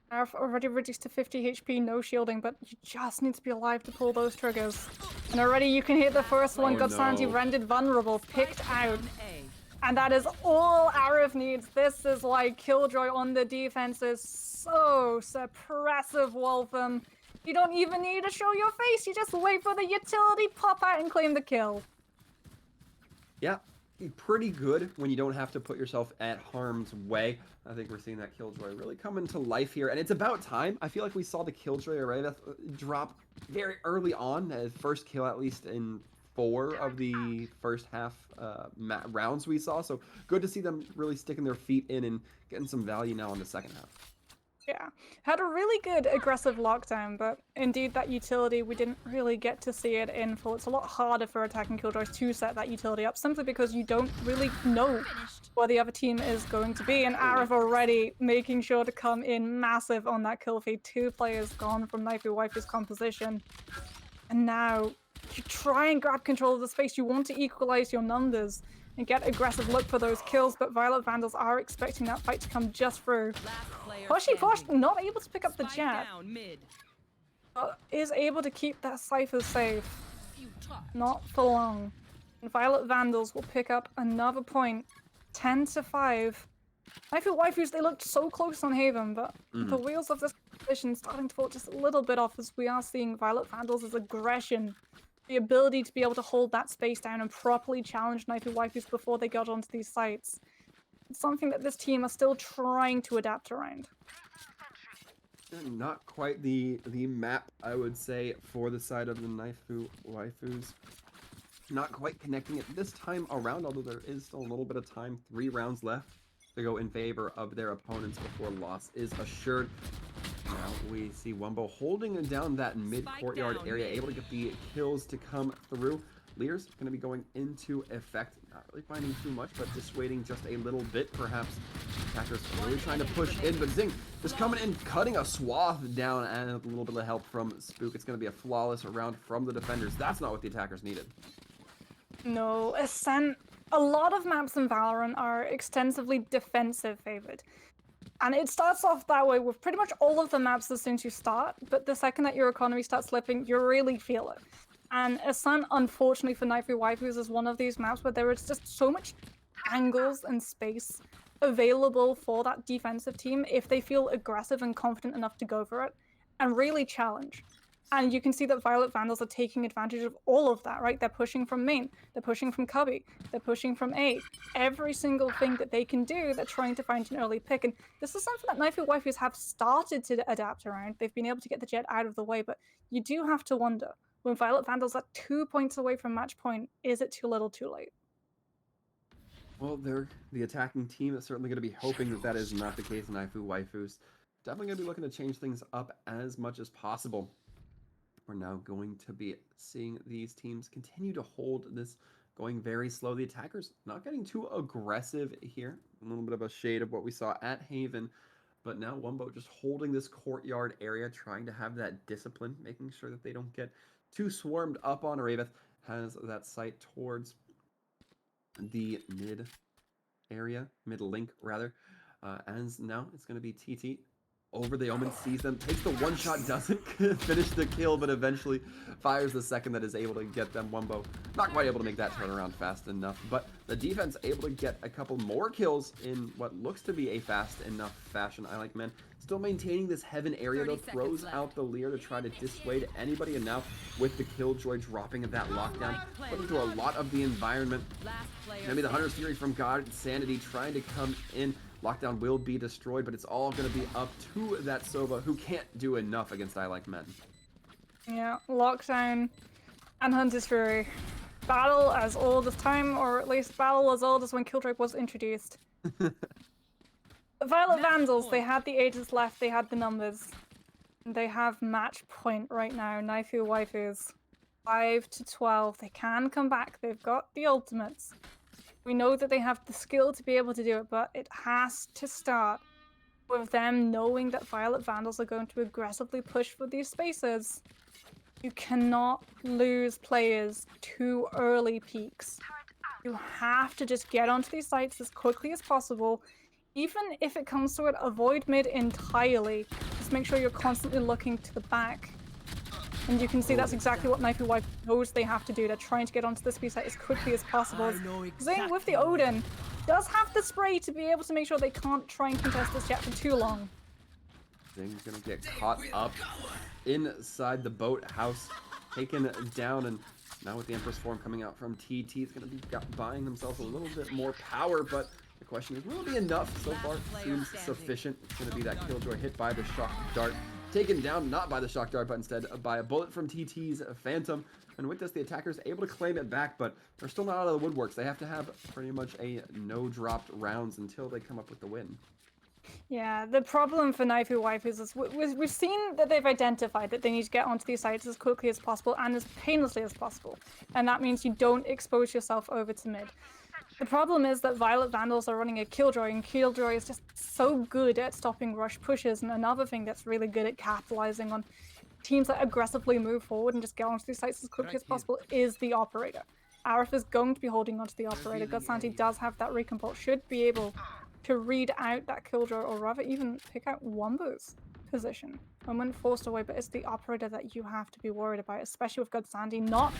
They're already reduced to 50 HP, no shielding, but you just need to be alive to pull those triggers. And already you can hit the first one, Oh, got Santi no. rendered vulnerable, picked out. Down A. And that is all Arif needs. This is why Killjoy on the defense is so suppressive, Wolfram. You don't even need to show your face, you just wait for the utility, pop out and claim the kill. Yeah, pretty good when you don't have to put yourself at harm's way. I think we're seeing that Killjoy really come into life here, and it's about time. I feel like we saw the Killjoy Areva drop very early on, first kill at least in 4 of the first half rounds we saw. So good to see them really sticking their feet in and getting some value now in the second half. Yeah, had a really good aggressive lockdown, but indeed that utility, we didn't really get to see it in full. It's a lot harder for attacking Killjoys to set that utility up, simply because you don't really know where the other team is going to be, and Arif already making sure to come in massive on that kill feed. 2 players gone from Knifu Waifus composition, and now you try and grab control of the space. You want to equalize your numbers and get aggressive look for those kills, but Violet Vandals are expecting that fight to come just through. Last player Pushy Posh standing. not able to pick up the Spike jet, down mid. but is able to keep that Cypher safe. You touch. Not for long. And Violet Vandals will pick up another point. 10-5. Knifu Waifus, they looked so close on Haven, but the wheels of this competition starting to fall just a little bit off as we are seeing Violet Vandals' aggression. The ability to be able to hold that space down and properly challenge Knifu Waifus before they got onto these sites. It's something that this team are still trying to adapt around. Not quite the map, I would say, for the side of the Knifu Waifus. Not quite connecting it this time around, although there is still a little bit of time. 3 rounds left to go in favor of their opponents before loss is assured. Now we see Wumbo holding down that mid-courtyard down area, mid. able to get the kills to come through. Lear's going to be going into effect. Not really finding too much, but dissuading just a little bit, perhaps. Attackers really trying to push in, but Zing just coming in, cutting a swath down, and a little bit of help from Spook. It's going to be a flawless round from the defenders. That's not what the attackers needed. No, Ascent. A lot of maps in Valorant are extensively defensive favored. And it starts off that way with pretty much all of the maps as soon as you start, but the second that your economy starts slipping, you really feel it. And Ascent, unfortunately for Knifu Waifus, is one of these maps where there is just so much angles and space available for that defensive team if they feel aggressive and confident enough to go for it and really challenge. And you can see that Violet Vandals are taking advantage of all of that, right? They're pushing from main, they're pushing from cubby, they're pushing from A. Every single thing that they can do, they're trying to find an early pick. And this is something that Knifu Waifus have started to adapt around. They've been able to get the jet out of the way, but you do have to wonder, when Violet Vandals are 2 points away from match point, is it too little too late? Well, the attacking team is certainly going to be hoping that that is not the case. Knifu Waifus definitely going to be looking to change things up as much as possible. We're now going to be seeing these teams continue to hold this going very slow. The attackers not getting too aggressive here. A little bit of a shade of what we saw at Haven. But now Wumbo just holding this courtyard area, trying to have that discipline, making sure that they don't get too swarmed up on. Raveth has that sight towards the mid area, mid link rather. As now it's going to be TT over the Omen, sees them, takes the one shot, doesn't finish the kill, but eventually fires the second that is able to get them. Wumbo not quite able to make that turnaround fast enough, but the defense able to get a couple more kills in what looks to be a fast enough fashion. I like men still maintaining this heaven area though, throws out the Leer to try to dissuade anybody, and now with the Killjoy dropping that lockdown, putting through a lot of the environment. Maybe the Hunter's Fury from God Sanity trying to come in. Lockdown will be destroyed, but it's all going to be up to that Sova, who can't do enough against I Like Men. Yeah, Lockdown and Hunter's Fury. Battle as old as time, or at least battle as old as when Killjoy was introduced. The Violet Vandals, they had the ages left, they had the numbers. They have match point right now. Knifu Waifus. 5-12. They can come back. They've got the ultimates. We know that they have the skill to be able to do it, but it has to start with them knowing that Violet Vandals are going to aggressively push for these spaces. You cannot lose players too early peaks. You have to just get onto these sites as quickly as possible. Even if it comes to it, avoid mid entirely. Just make sure you're constantly looking to the back. And you can see that's exactly what Knifu Waifus knows they have to do. They're trying to get onto this B site as quickly as possible. Zing with the Odin does have the spray to be able to make sure they can't try and contest this jet for too long. Zing's gonna get caught up inside the boathouse, taken down, and now with the Empress form coming out from TT, is gonna be buying themselves a little bit more power, but the question is, will it be enough? So far, seems sufficient. It's gonna be that Killjoy hit by the shock dart. Taken down not by the shock dart, but instead by a bullet from TT's Phantom. And with this, the attackers able to claim it back, but they're still not out of the woodworks. They have to have pretty much a no-dropped rounds until they come up with the win. Yeah, the problem for Knifu Waifus is we've seen that they've identified that they need to get onto these sites as quickly as possible and as painlessly as possible. And that means you don't expose yourself over to mid. The problem is that Violet Vandals are running a Killjoy, and Killjoy is just so good at stopping rush pushes, and another thing that's really good at capitalizing on teams that aggressively move forward and just get onto these sites as quickly as possible is the Operator. Arif is going to be holding onto the Operator. Godsanti does have that recompulse, should be able to read out that Killjoy, or rather even pick out Wumbo's position. And when forced away, but it's the Operator that you have to be worried about, especially with Godsanti not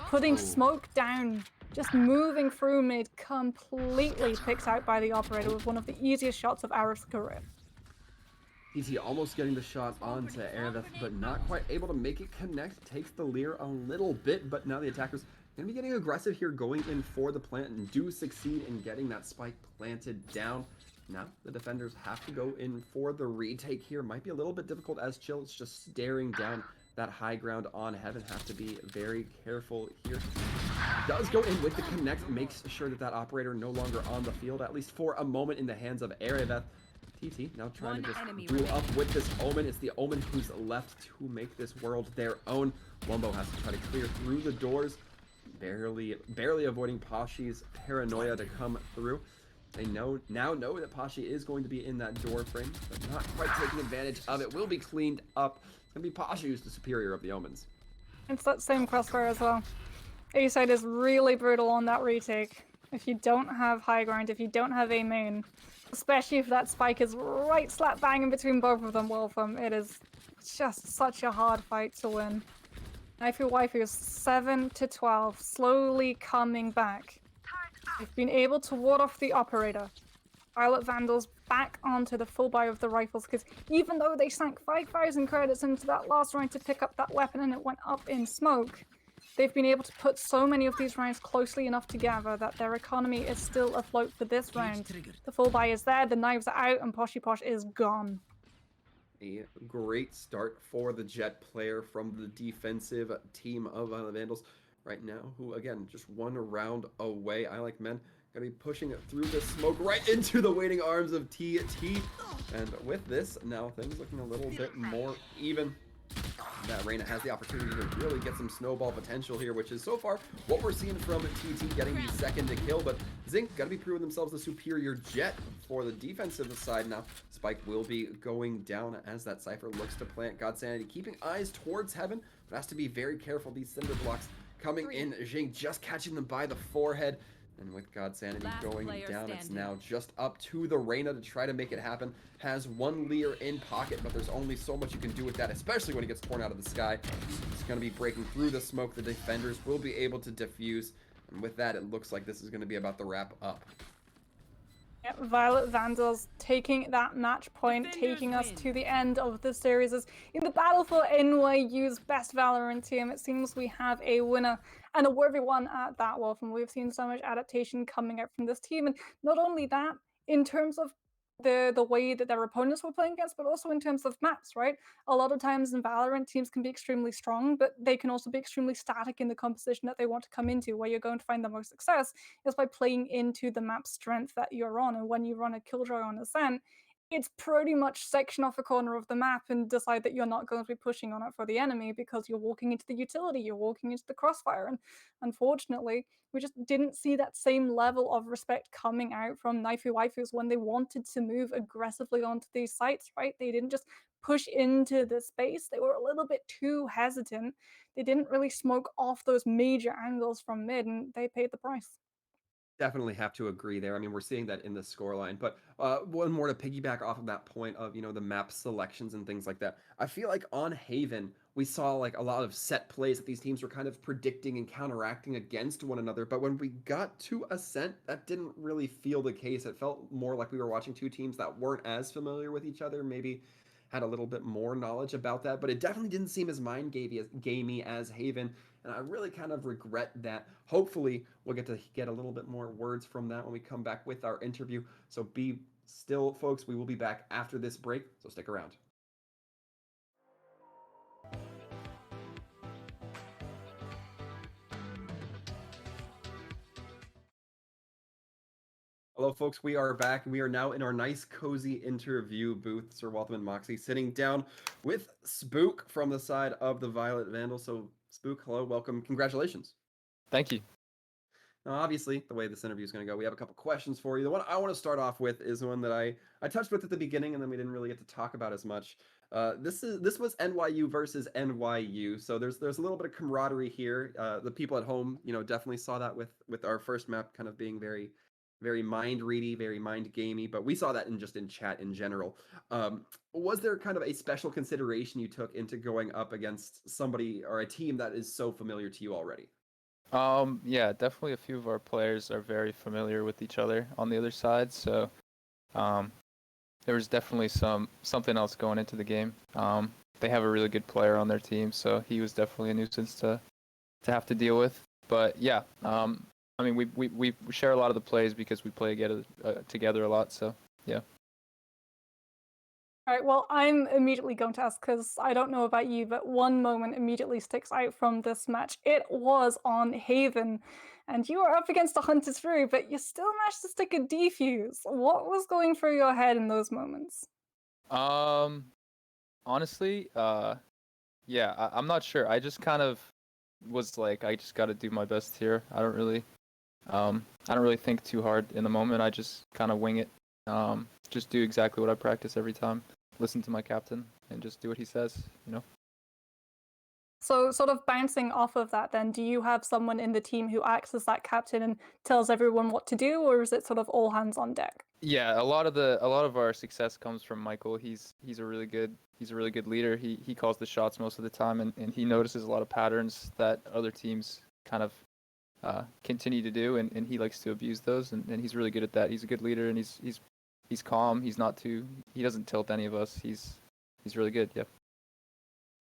putting smoke down. Just moving through mid, completely picked out by the Operator with one of the easiest shots of Arif's career. TT almost getting the shot onto Aerith, but not quite able to make it connect. Takes the Leer a little bit, but now the attackers going to be getting aggressive here, going in for the plant, and do succeed in getting that spike planted down. Now the defenders have to go in for the retake here. Might be a little bit difficult as Chill is just staring down that high ground on Heaven. Have to be very careful here. Does go in with the connect, makes sure that that Operator no longer on the field, at least for a moment, in the hands of Aerith. TT now trying to just duel up with this Omen. It's the Omen who's left to make this world their own. Wumbo has to try to clear through the doors, barely avoiding Pashi's paranoia to come through. They now know that Pashi is going to be in that door frame, but not quite taking advantage of it. Will be cleaned up. It's going to be Pashi who's the superior of the Omens. It's that same crossfire as well. A-side is really brutal on that retake. If you don't have high ground, if you don't have a main, especially if that spike is right slap bang in between both of them, it is just such a hard fight to win. Knifu Waifus 7-12, slowly coming back. They've been able to ward off the Operator. Violet Vandals back onto the full buy of the rifles, because even though they sank 5,000 credits into that last round to pick up that weapon and it went up in smoke, they've been able to put so many of these rounds closely enough together that their economy is still afloat for this round. The full buy is there, the knives are out, and Poshy Posh is gone. A great start for the Jet player from the defensive team of the Vandals right now, who again just one round away. I Like Men gonna be pushing it through the smoke right into the waiting arms of TT, and with this now things looking a little bit more even. That Reyna has the opportunity to really get some snowball potential here, which is so far what we're seeing from TT getting the second to kill, but Zinc got to be proving themselves the superior jet for the defensive side now. Spike will be going down as that Cypher looks to plant God Sanity, keeping eyes towards heaven, but has to be very careful. These cinder blocks coming in. Jing just catching them by the forehead. And with God Sanity going down, it's now just up to the Reyna to try to make it happen. Has one Leer in pocket, but there's only so much you can do with that, especially when he gets torn out of the sky. It's going to be breaking through the smoke. The defenders will be able to defuse. And with that, it looks like this is going to be about the wrap up. Yep, Violet Vandals taking that match point, taking us to the end of the series. As in the battle for NYU's best Valorant team, it seems we have a winner and a worthy one at that, Wolf. And we've seen so much adaptation coming out from this team. And not only that, in terms of the way that their opponents were playing against, but also in terms of maps, right? A lot of times in Valorant, teams can be extremely strong, but they can also be extremely static in the composition that they want to come into. Where you're going to find the most success is by playing into the map strength that you're on. And when you run a Killjoy on Ascent, it's pretty much section off a corner of the map and decide that you're not going to be pushing on it for the enemy because you're walking into the utility, you're walking into the crossfire. And unfortunately, we just didn't see that same level of respect coming out from Knifu Waifus when they wanted to move aggressively onto these sites, right? They didn't just push into the space. They were a little bit too hesitant. They didn't really smoke off those major angles from mid, and they paid the price. Definitely have to agree there. I mean, we're seeing that in the scoreline. But one more to piggyback off of that point of, the map selections and things like that. I feel like on Haven, we saw like a lot of set plays that these teams were kind of predicting and counteracting against one another. But when we got to Ascent, that didn't really feel the case. It felt more like we were watching two teams that weren't as familiar with each other, maybe had a little bit more knowledge about that. But it definitely didn't seem as mind-gamey as Haven. And I really kind of regret that. Hopefully, we'll get to get a little bit more words from that when we come back with our interview. So be still, folks. We will be back after this break, so stick around. Hello, folks. We are back. We are now in our nice, cozy interview booth. Sir Waltham and Moxie sitting down with Spook from the side of the Violet Vandals. So, Spook, hello, welcome. Congratulations. Thank you. Now, obviously, the way this interview is going to go, we have a couple questions for you. The one I want to start off with is one that I touched with at the beginning, and then we didn't really get to talk about as much. This was NYU versus NYU, so there's a little bit of camaraderie here. The people at home, definitely saw that with our first map kind of being very, very mind ready, very mind gamey, but we saw that in chat in general. Was there kind of a special consideration you took into going up against somebody or a team that is so familiar to you already? Yeah, definitely a few of our players are very familiar with each other on the other side, so there was definitely something else going into the game. They have a really good player on their team, so he was definitely a nuisance to have to deal with. But yeah, I mean, we share a lot of the plays because we play together a lot, so yeah. All right, well, I'm immediately going to ask, because I don't know about you, but one moment immediately sticks out from this match. It was on Haven, and you were up against a Hunter's Fury, but you still managed to stick a defuse. What was going through your head in those moments? Honestly, yeah, I'm not sure. I just kind of was like, I just got to do my best here. I don't really think too hard in the moment. I just kind of wing it. Just do exactly what I practice every time. Listen to my captain and just do what he says, So sort of bouncing off of that then, do you have someone in the team who acts as that captain and tells everyone what to do, or is it sort of all hands on deck? Yeah, a lot of our success comes from Michael. He's a really good leader. He calls the shots most of the time, and he notices a lot of patterns that other teams kind of continue to do, and he likes to abuse those, and he's really good at that. He's a good leader, and he's calm. He doesn't tilt any of us. He's really good. Yeah.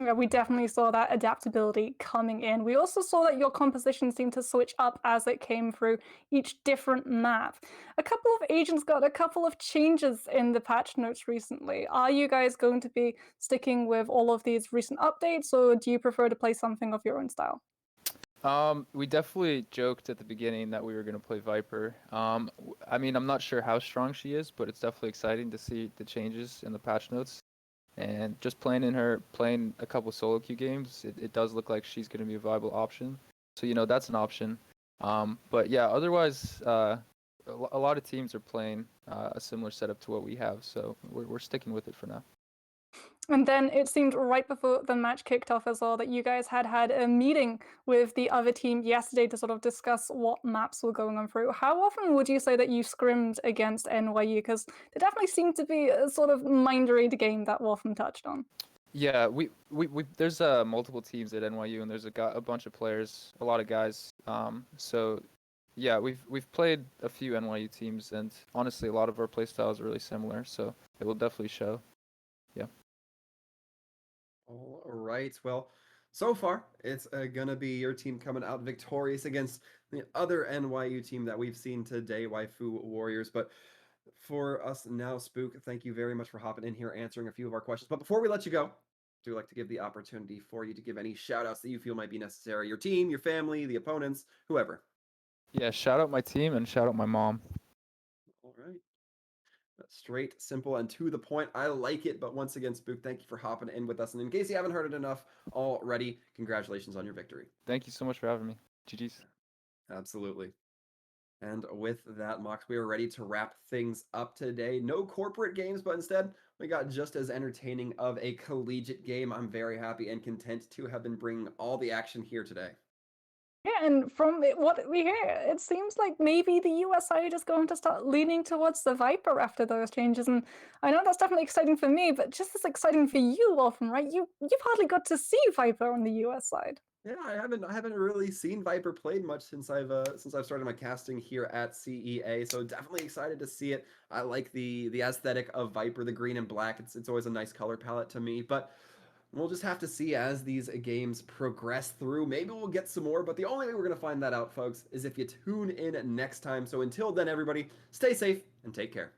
Yeah, we definitely saw that adaptability coming in. We also saw that your composition seemed to switch up as it came through each different map. A couple of agents got a couple of changes in the patch notes recently. Are you guys going to be sticking with all of these recent updates, or do you prefer to play something of your own style? We definitely joked at the beginning that we were going to play Viper. I mean, I'm not sure how strong she is, but it's definitely exciting to see the changes in the patch notes. And just playing a couple solo queue games, it does look like she's going to be a viable option. So, that's an option. But yeah, otherwise, a lot of teams are playing a similar setup to what we have, so we're sticking with it for now. And then it seemed right before the match kicked off as well that you guys had a meeting with the other team yesterday to sort of discuss what maps were going on through. How often would you say that you scrimmed against NYU? Because there definitely seemed to be a sort of mind read game that Wolfram touched on. Yeah, we there's multiple teams at NYU, and there's a bunch of players, a lot of guys. So yeah, we've played a few NYU teams, and honestly, a lot of our play styles are really similar. So it will definitely show. Yeah. All right. Well, so far it's gonna be your team coming out victorious against the other NYU team that we've seen today, Waifu Warriors. But for us now, Spook, thank you very much for hopping in here, answering a few of our questions. But before we let you go, I do like to give the opportunity for you to give any shout outs that you feel might be necessary. Your team, your family, the opponents, whoever. Yeah, shout out my team and shout out my mom. All right. Straight, simple, and to the point. I like it. But once again, Spook, thank you for hopping in with us. And in case you haven't heard it enough already, congratulations on your victory. Thank you so much for having me. GG's. Absolutely. And with that, Mox, we are ready to wrap things up today. No corporate games, but instead, we got just as entertaining of a collegiate game. I'm very happy and content to have been bringing all the action here today. Yeah, and from what we hear, it seems like maybe the US side is going to start leaning towards the Viper after those changes. And I know that's definitely exciting for me, but just as exciting for you, Wolfram, right? You've hardly got to see Viper on the US side. Yeah, I haven't really seen Viper played much since I've started my casting here at CEA. So definitely excited to see it. I like the aesthetic of Viper, the green and black. It's always a nice color palette to me. But we'll just have to see as these games progress through. Maybe we'll get some more, but the only way we're going to find that out, folks, is if you tune in next time. So until then, everybody, stay safe and take care.